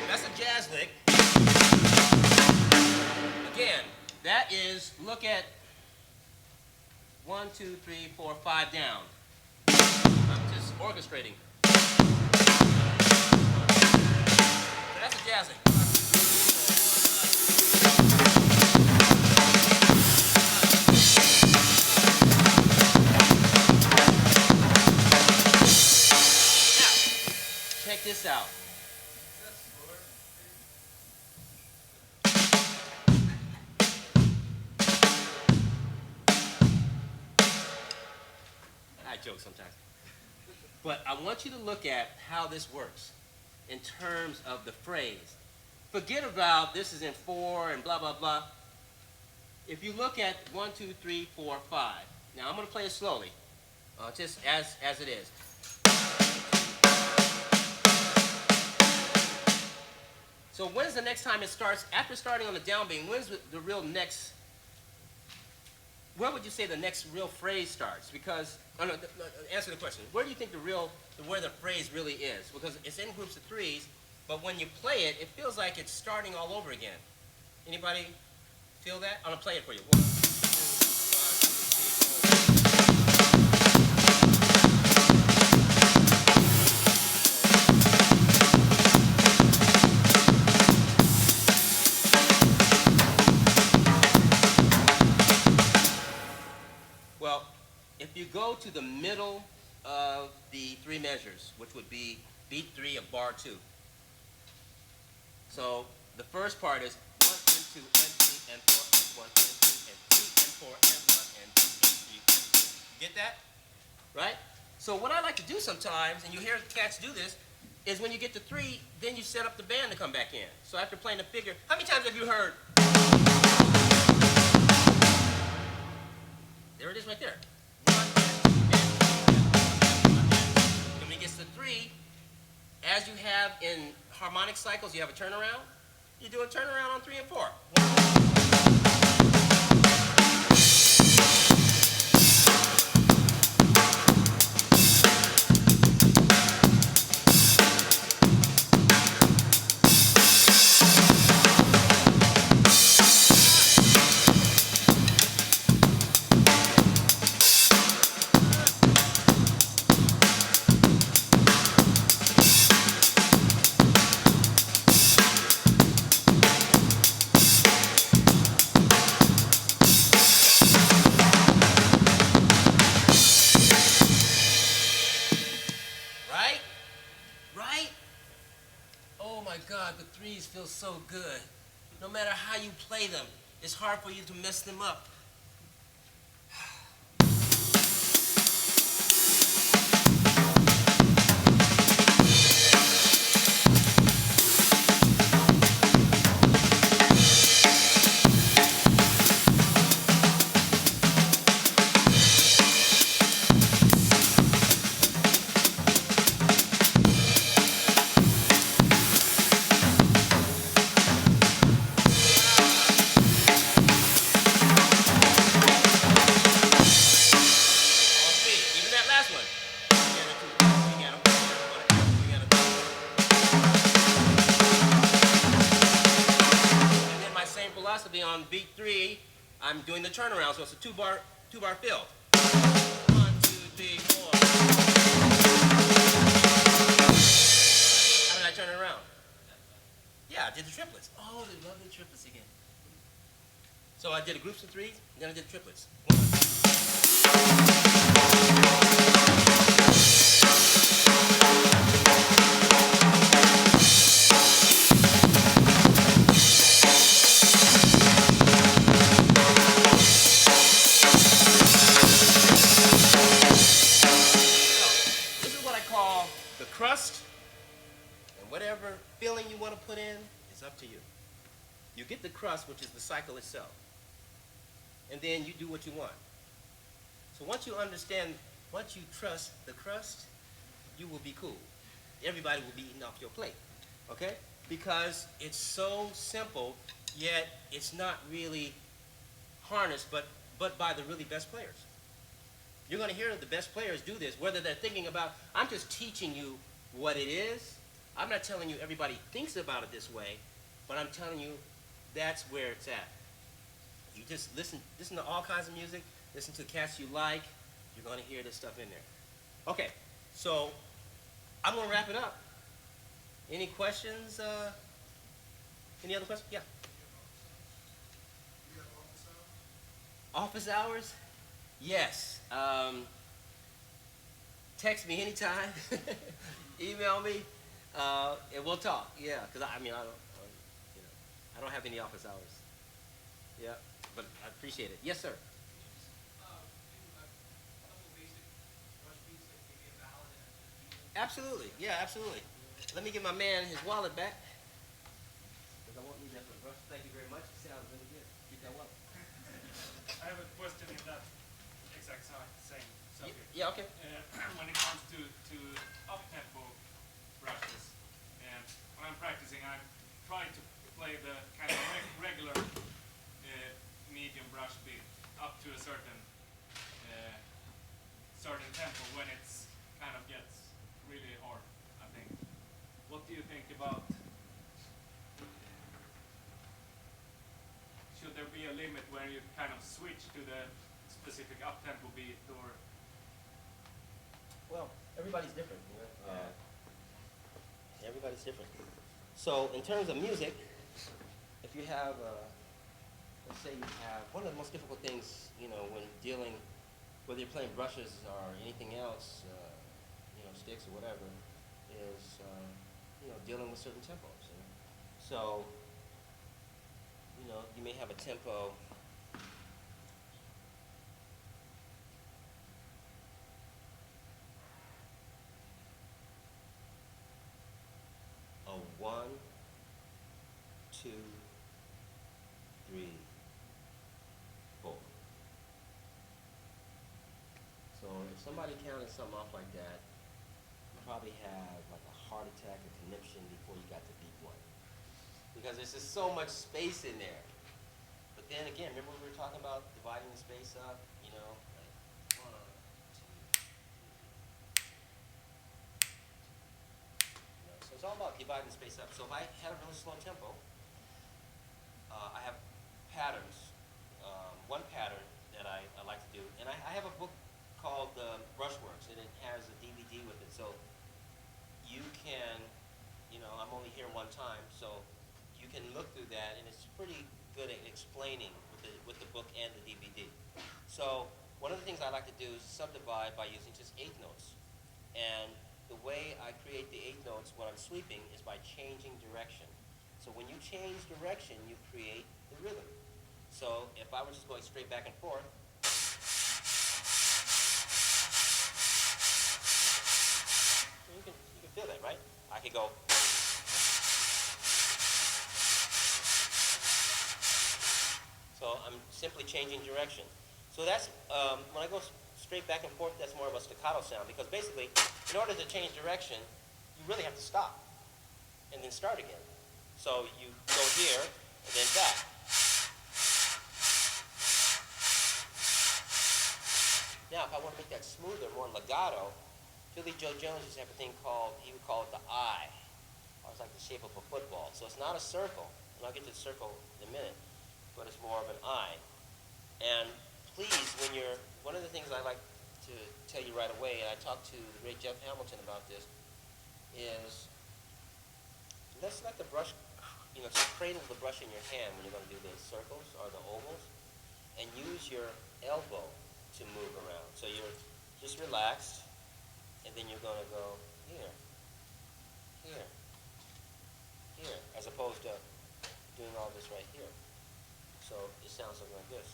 That's a jazz lick. Again, that is, look at 1, 2, 3, 4, 5 down. I'm just orchestrating. So that's a jazz lick. this out. I joke sometimes. But I want you to look at how this works in terms of the phrase. Forget about this is in 4 and blah, blah, blah. If you look at 1, 2, 3, 4, 5. Now I'm going to play it slowly, just as it is. So when's the next time it starts? After starting on the downbeat, when's the real next, where would you say the next real phrase starts? Because, oh no, answer the question. Where do you think where the phrase really is? Because it's in groups of 3s, but when you play it, it feels like it's starting all over again. Anybody feel that? I'm going to play it for you. 1, 2, 1, 2, 3, 4. Well, if you go to the middle of the 3 measures, which would be beat 3 of bar 2. So the first part is 1 and 2 and 3 and 4 and 1 and 2 and 3 and 4 and 1 and 2 and 3 and 4. Get that? Right? So what I like to do sometimes, and you hear cats do this, is when you get to 3, then you set up the band to come back in. So after playing the figure, how many times have you heard? There it is right there. 1 and 2 and 3 and 4 and 1 and 2. And when it gets to 3, as you have in harmonic cycles, you have a turnaround. You do a turnaround on 3 and 4. Feel so good. No matter how you play them, it's hard for you to mess them up. On beat 3, I'm doing the turnaround, so it's a two-bar fill. 1, 2, 3, 4. How did I turn it around? Yeah, I did the triplets. Oh, the lovely triplets again. So I did a groups of 3s, then I did triplets. 1. Crust, and whatever filling you want to put in is up to you. You get the crust, which is the cycle itself, and then you do what you want. So once you understand, once you trust the crust, you will be cool. Everybody will be eating off your plate, okay? Because it's so simple, yet it's not really harnessed, but by the really best players. You're going to hear the best players do this, whether they're thinking about, I'm just teaching you what it is. I'm not telling you everybody thinks about it this way, but I'm telling you that's where it's at. You just listen to all kinds of music, listen to cats you like, you're going to hear this stuff in there. Okay, so I'm going to wrap it up. Any questions? Any other questions? Yeah. Office hours? Yes. Text me anytime. Email me. And we'll talk. Yeah, because I mean, you know, I don't have any office hours. Yeah, but I appreciate it. Yes, sir. Can you just do a couple basic brush beats, like maybe a ballad and a beat? Absolutely. Yeah, absolutely. Let me give my man his wallet back. Because I won't need that for the brush. Thank you very much. You sound really good. Keep that wallet. I have a question in that exact same subject. Yeah, okay. When it comes to up-tempo brushes, and when I'm practicing, I'm trying to play the kind of regular medium brush beat up to a certain tempo when it's kind of gets really hard, I think. What do you think about, should there be a limit where you kind of switch to the specific up-tempo beat, or? Well, everybody's different. You know? Everybody's different. So in terms of music, if you have, let's say you have, one of the most difficult things, you know, when dealing, whether you're playing brushes or anything else, you know, sticks or whatever, is, you know, dealing with certain tempos. You know? So, you know, you may have a tempo of 1, 2, 3, 4. So if somebody counted something off like that, you probably have like a heart attack or conniption before you got to beat 1. Because there's just so much space in there. But then again, remember we were talking about dividing the space up, you know? Like 1, 2, 3. You know, so it's all about dividing the space up. So if I had a really slow tempo, I have patterns. One pattern that I like to do, and I have a book called Brushworks, and it has a DVD with it. So you can, you know, I'm only here one time, so you can look through that, and it's pretty good at explaining with the book and the DVD. So one of the things I like to do is subdivide by using just 8th notes. And the way I create the 8th notes when I'm sweeping is by changing direction. So when you change direction, you create the rhythm. So if I was just going straight back and forth, you can feel that, right? I could go. So I'm simply changing direction. So that's, when I go straight back and forth, that's more of a staccato sound, because basically, in order to change direction, you really have to stop and then start again. So you go here and then back. Now, if I want to make that smoother, more legato, Philly Joe Jones used to have a thing called, he would call it the eye. It was like the shape of a football. So it's not a circle, and I'll get to the circle in a minute, but it's more of an eye. And please, when you're, one of the things I like to tell you right away, and I talked to the great Jeff Hamilton about this, is let's let the brush, you know, just cradle the brush in your hand when you're going to do the circles or the ovals, and use your elbow to move around. So you're just relaxed, and then you're going to go here, here, here, as opposed to doing all this right here. So it sounds something like this.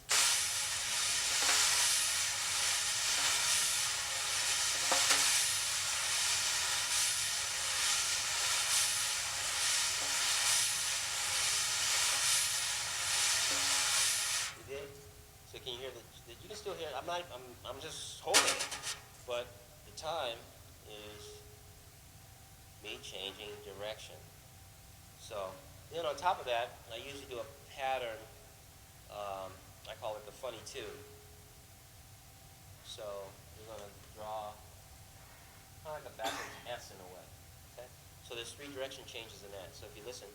You did? So can you hear the? You can still hear it. I'm just holding it, but the time is me changing direction. So then on top of that, I usually do a pattern. I call it the funny two. So you're going to draw kind of like a backwards S in a way. Okay. So there's 3 direction changes in that. So if you listen.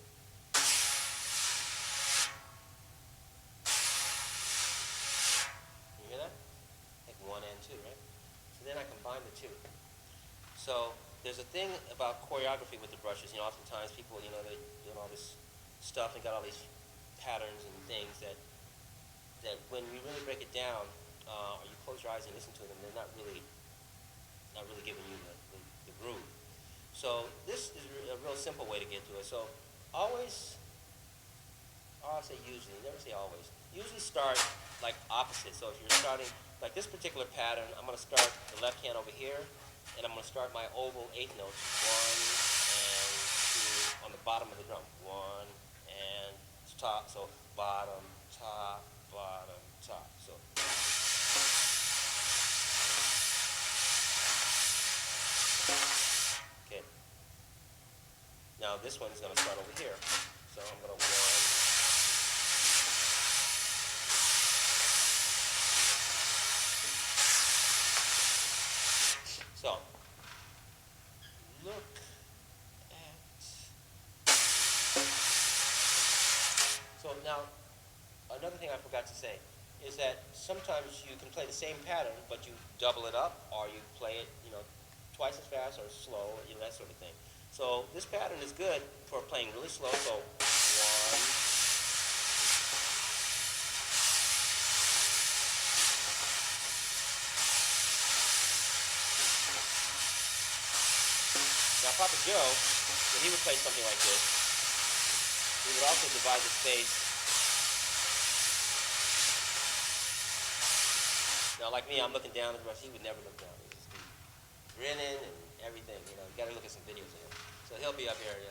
You hear that? Like 1 and 2, right? So then I combine the 2. So there's a thing about choreography with the brushes. You know, oftentimes people, you know, they're doing all this stuff and got all these patterns and things that when you really break it down, or you close your eyes and listen to them, they're not really giving you the groove. So this is a a real simple way to get to it. So always, I'll say usually, never say always. Usually start like opposite. So if you're starting, like this particular pattern, I'm going to start the left hand over here, and I'm going to start my oval eighth notes, 1 and 2, on the bottom of the drum. 1 and top, so bottom, top, top. So. Okay. Now this one is going to start over here. So I'm going to 1. So, look at, so now, another thing I forgot to say is that sometimes you can play the same pattern, but you double it up, or you play it, twice as fast or slow, that sort of thing. So this pattern is good for playing really slow, so 1, Now, Papa Joe, when he would play something like this, he would also divide the space. Now, like me, I'm looking down at the rest. He would never look down. He'd just be grinning and everything. You got to look at some videos of him. So he'll be up here, that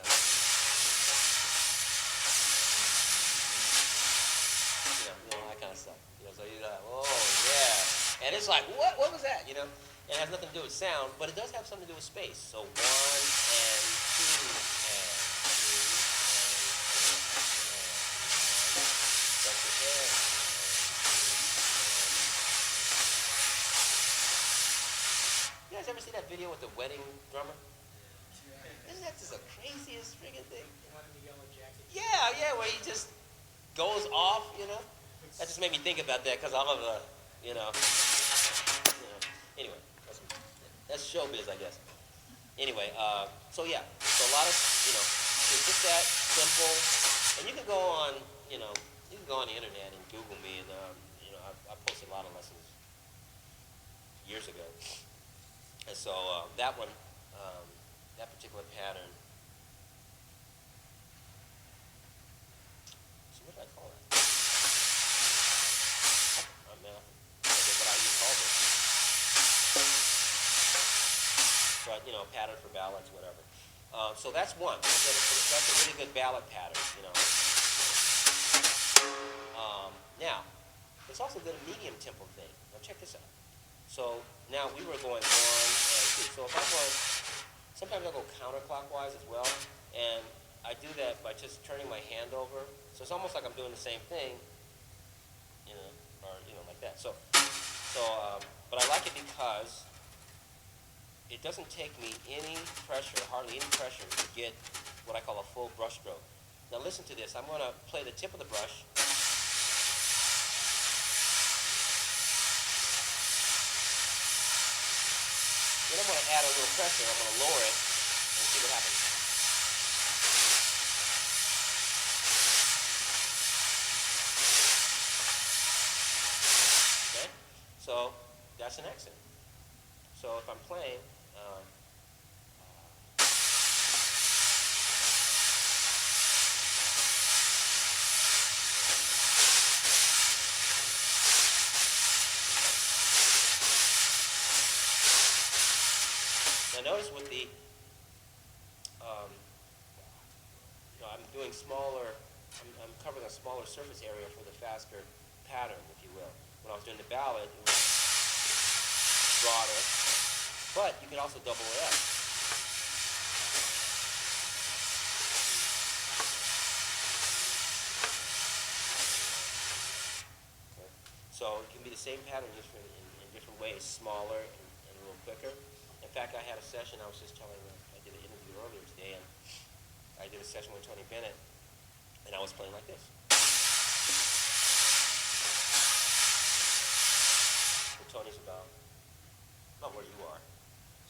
kind of stuff. So he's like, oh, yeah. And it's like, what was that, And it has nothing to do with sound, but it does have something to do with space. So 1 and 2 and 2 and 2 and 2 and 2 and 2. You guys ever see that video with the wedding drummer? Isn't that just the craziest friggin' thing? The one in the yellow jacket. Yeah, where he just goes off, That just made me think about that because I'm of a, Anyway, that's showbiz, I guess. Anyway, so yeah, so a lot of, it's just that simple. And you can go on, you can go on the internet and Google me, and I posted a lot of lessons years ago. And so that one, that particular pattern. So what did I call that? I forget what I even called it. But, pattern for ballads, whatever. So that's one. That's a really good ballad pattern, Now, it's also good a medium tempo thing. Now check this out. So now we were going 1 and 2. So if I'm going, sometimes I'll go counterclockwise as well. And I do that by just turning my hand over. So it's almost like I'm doing the same thing, or like that. But I like it because it doesn't take me any pressure, hardly any pressure, to get what I call a full brush stroke. Now listen to this. I'm going to play the tip of the brush. Then I'm going to add a little pressure. I'm going to lower it and see what happens. Okay? So that's an accent. So if I'm playing, now notice with the, I'm doing smaller, I'm covering a smaller surface area for the faster pattern, if you will. When I was doing the ballad, it was broader, but you can also double it up. Okay. So it can be the same pattern just in different ways, smaller and a little quicker. In fact, I had a session, I was just telling you, I did an interview earlier today, and I did a session with Tony Bennett, and I was playing like this. And Tony's about where you are.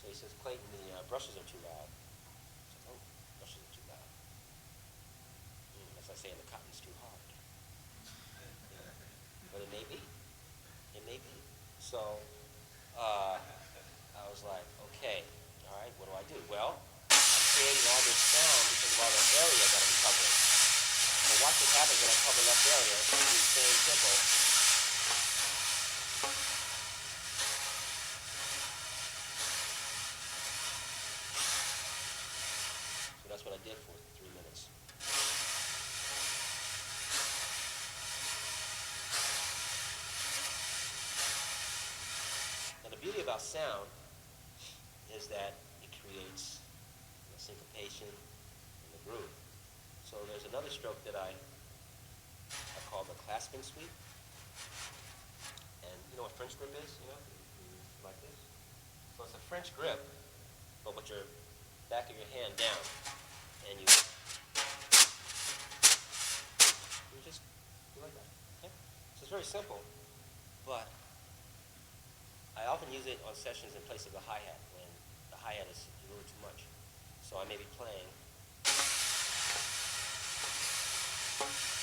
So he says, Clayton, the brushes are too loud. I said, oh, brushes are too loud. As I say, the cotton's too hard. But it may be. It may be. So I was like, okay, all right, what do I do? Well, I'm creating creating all this sound because of all the area that I'm covering. So watch what happens when I cover less area in the same tempo. So that's what I did for 3 minutes. Now the beauty about sound is that it creates syncopation in the groove. So there's another stroke that I call the clasping sweep. And you know what French grip is? You know, like this. So it's a French grip, but with your back of your hand down, and you just do like that. Okay? So it's very simple, but I often use it on sessions in place of the hi-hat when the hi-hat is a little too much. So I may be playing.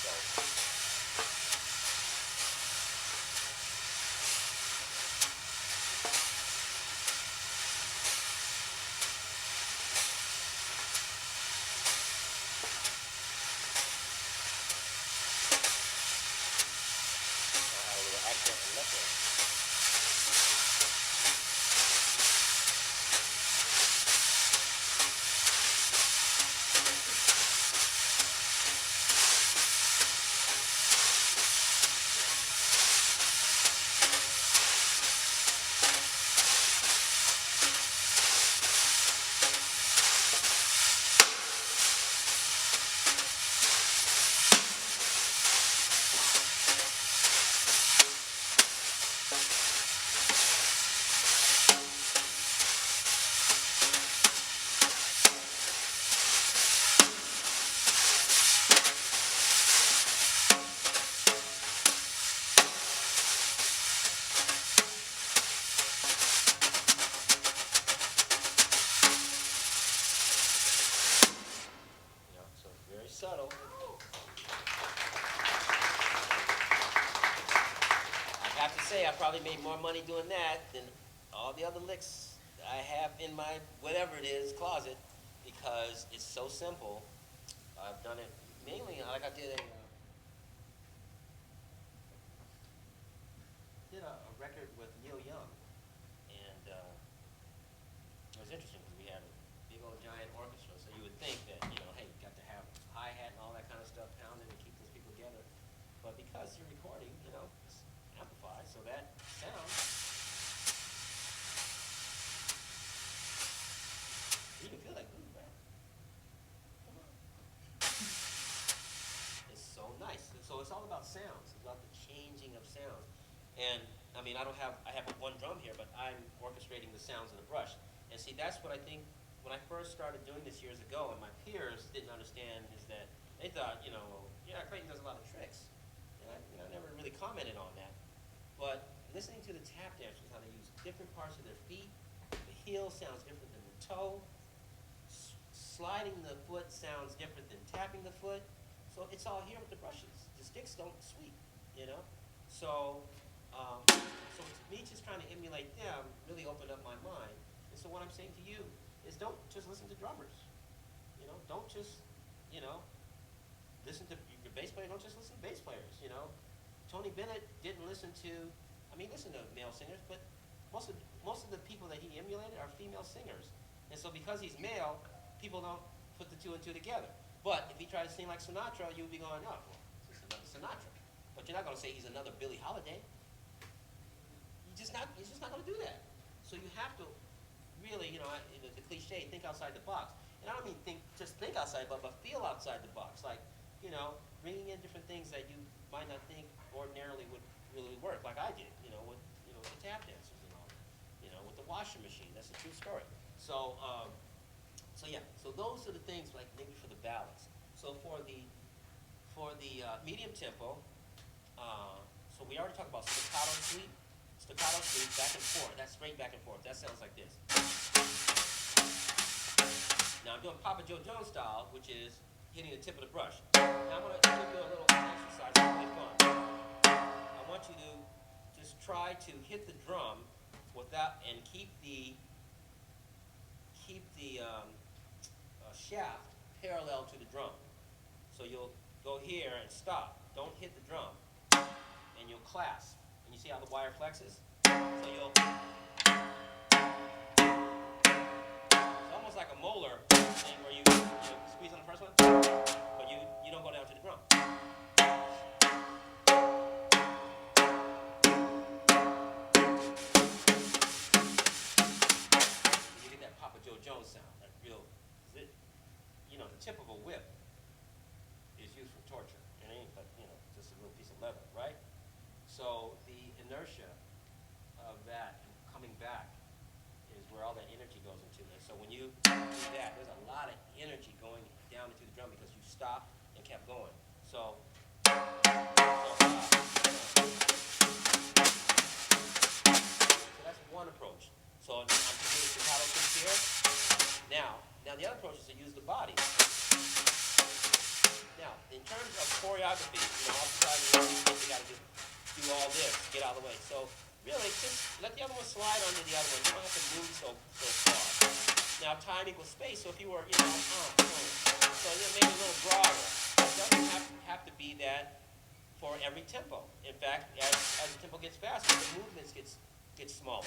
So. I have a little accent and left there. So very subtle. I have to say I probably made more money doing that than all the other licks I have in my whatever it is closet because it's so simple. I've done it mainly like I did a record with Neil Young, and it was interesting because we had a big old giant orchestra, so you would think that, hey, you got to have hi-hat and all that kind of stuff pounded to keep those people together. But because you're recording, it's amplified, so that sound, you can feel that groove, man. Come on. It's so nice. So it's all about sounds. It's about the changing of sounds. And I have one drum here, but I'm orchestrating the sounds of the brush. And see, that's what I think when I first started doing this years ago, and my peers didn't understand, is that they thought, Clayton does a lot of tricks. And I never really commented on that. But listening to the tap dancers, how they use different parts of their feet, the heel sounds different than the toe, sliding the foot sounds different than tapping the foot. So it's all here with the brushes. The sticks don't sweep, So, so to me, just trying to emulate them really opened up my mind. And so what I'm saying to you is don't just listen to drummers. Don't just, listen to your bass player. Don't just listen to bass players, Tony Bennett didn't listen to, listen to male singers, but most of the people that he emulated are female singers. And so because he's male, people don't put the two and two together. But if he tried to sing like Sinatra, you would be going, oh, well, this is another Sinatra. But you're not going to say he's another Billie Holiday. He's just not going to do that. So you have to really, the cliche, think outside the box. And I don't mean just think outside, but feel outside the box. Like, bringing in different things that you might not think ordinarily would really work, like I did, with the tap dancers and all that, with the washing machine. That's a true story. So, so those are the things like maybe for the balance. So for the medium tempo, so we already talked about staccato sweep, back and forth. That's straight back and forth. That sounds like this. Now I'm doing Papa Joe Jones style, which is hitting the tip of the brush. Now I'm going to give you a little exercise. It's really fun. I want you to just try to hit the drum without and keep the shaft parallel to the drum. So you'll go here and stop. Don't hit the drum. And you'll clasp. And you see how the wire flexes? So you'll... It's almost like a molar thing where you squeeze on the first one, but you don't go down to the drum. You get that Papa Joe Jones sound, that real, the tip of a whip is used for torture. It ain't but, just a little piece of leather, right? So the inertia of that and coming back is where all that energy goes into it. So when you do that, there's a lot of energy going down into the drum because you stopped and kept going. So that's one approach. So I'm just doing staccato kicks here. Now the other approach is to use the body. Now, in terms of choreography, oftentimes you got to do all this, get out of the way. So really, just let the other one slide under the other one. You don't have to move so far. Now, time equals space. So if you were, so maybe a little broader. It doesn't have to be that for every tempo. In fact, as the tempo gets faster, the movements get smaller.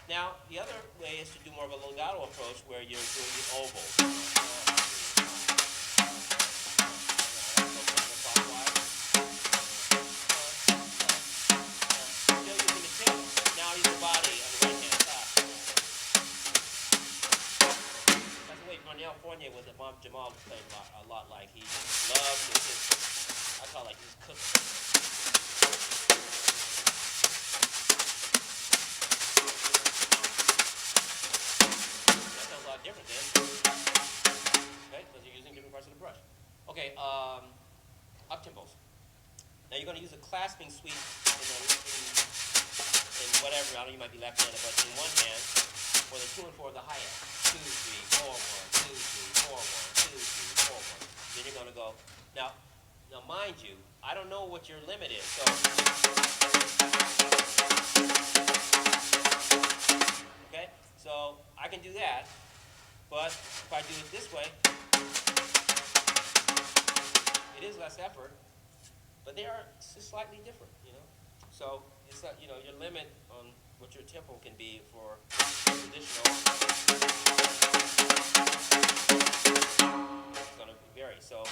Now, the other way is to do more of a legato approach where you're doing the oval. Still using the tip. Now use the body on the right hand side. That's the way Ronell Fournier was a Bob Jamal played a lot like. He loved to hit. I call it like he's cooking. Different then, okay, because you're using different parts of the brush. Okay, up tempos. Now you're going to use a clasping sweep in whatever, I don't know, you might be left-handed, but in one hand for the 2 and 4 of the hi-hat. 2, 3, 4, 1, 2, 3, 4, 1, 2, 3, 4, 1. Then you're going to go, now mind you, I don't know what your limit is, so, okay, so I can do that. But if I do it this way, it is less effort, but they are just slightly different, So it's not, your limit on what your tempo can be for traditional. It's going to vary. So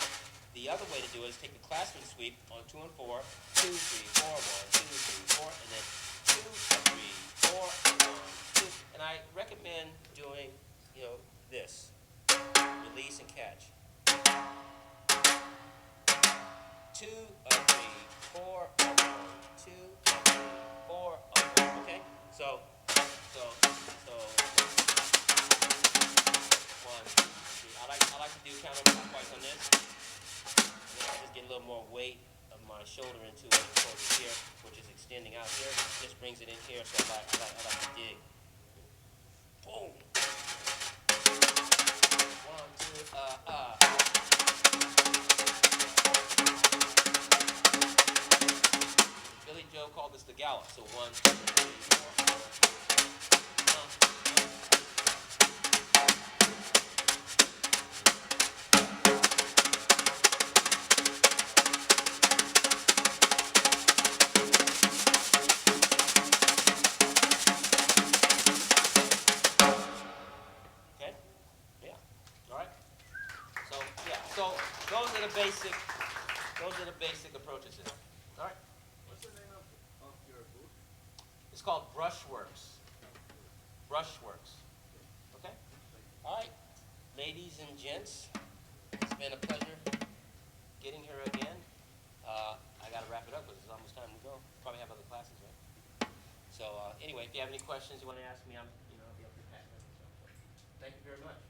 the other way to do it is take the clasping sweep on 2 and 4, 2, 3, 4, 1, 2, 3, 4, and then 2, 3, 4, 1, 2. And I recommend doing, this. Release and catch. 2, 3, 4, 1, 2, 3, 4, 1. Okay? So 1, 2, 3. I like to do counterclockwise on this. And then I just get a little more weight of my shoulder into it here, which is extending out here. This brings it in here, so I like to dig. Boom. 1, 2, Billy Joe called this the gallop. So 1, 2, 3, 4. Okay? Yeah. All right. So those are the basic approaches. All right. What's the name of your book? It's called Brushworks. Brushworks. Okay? All right. Ladies and gents, it's been a pleasure getting here again. I got to wrap it up because it's almost time to go. Probably have other classes, right? So anyway, if you have any questions you want to ask me, I'll be up here. Thank you very much.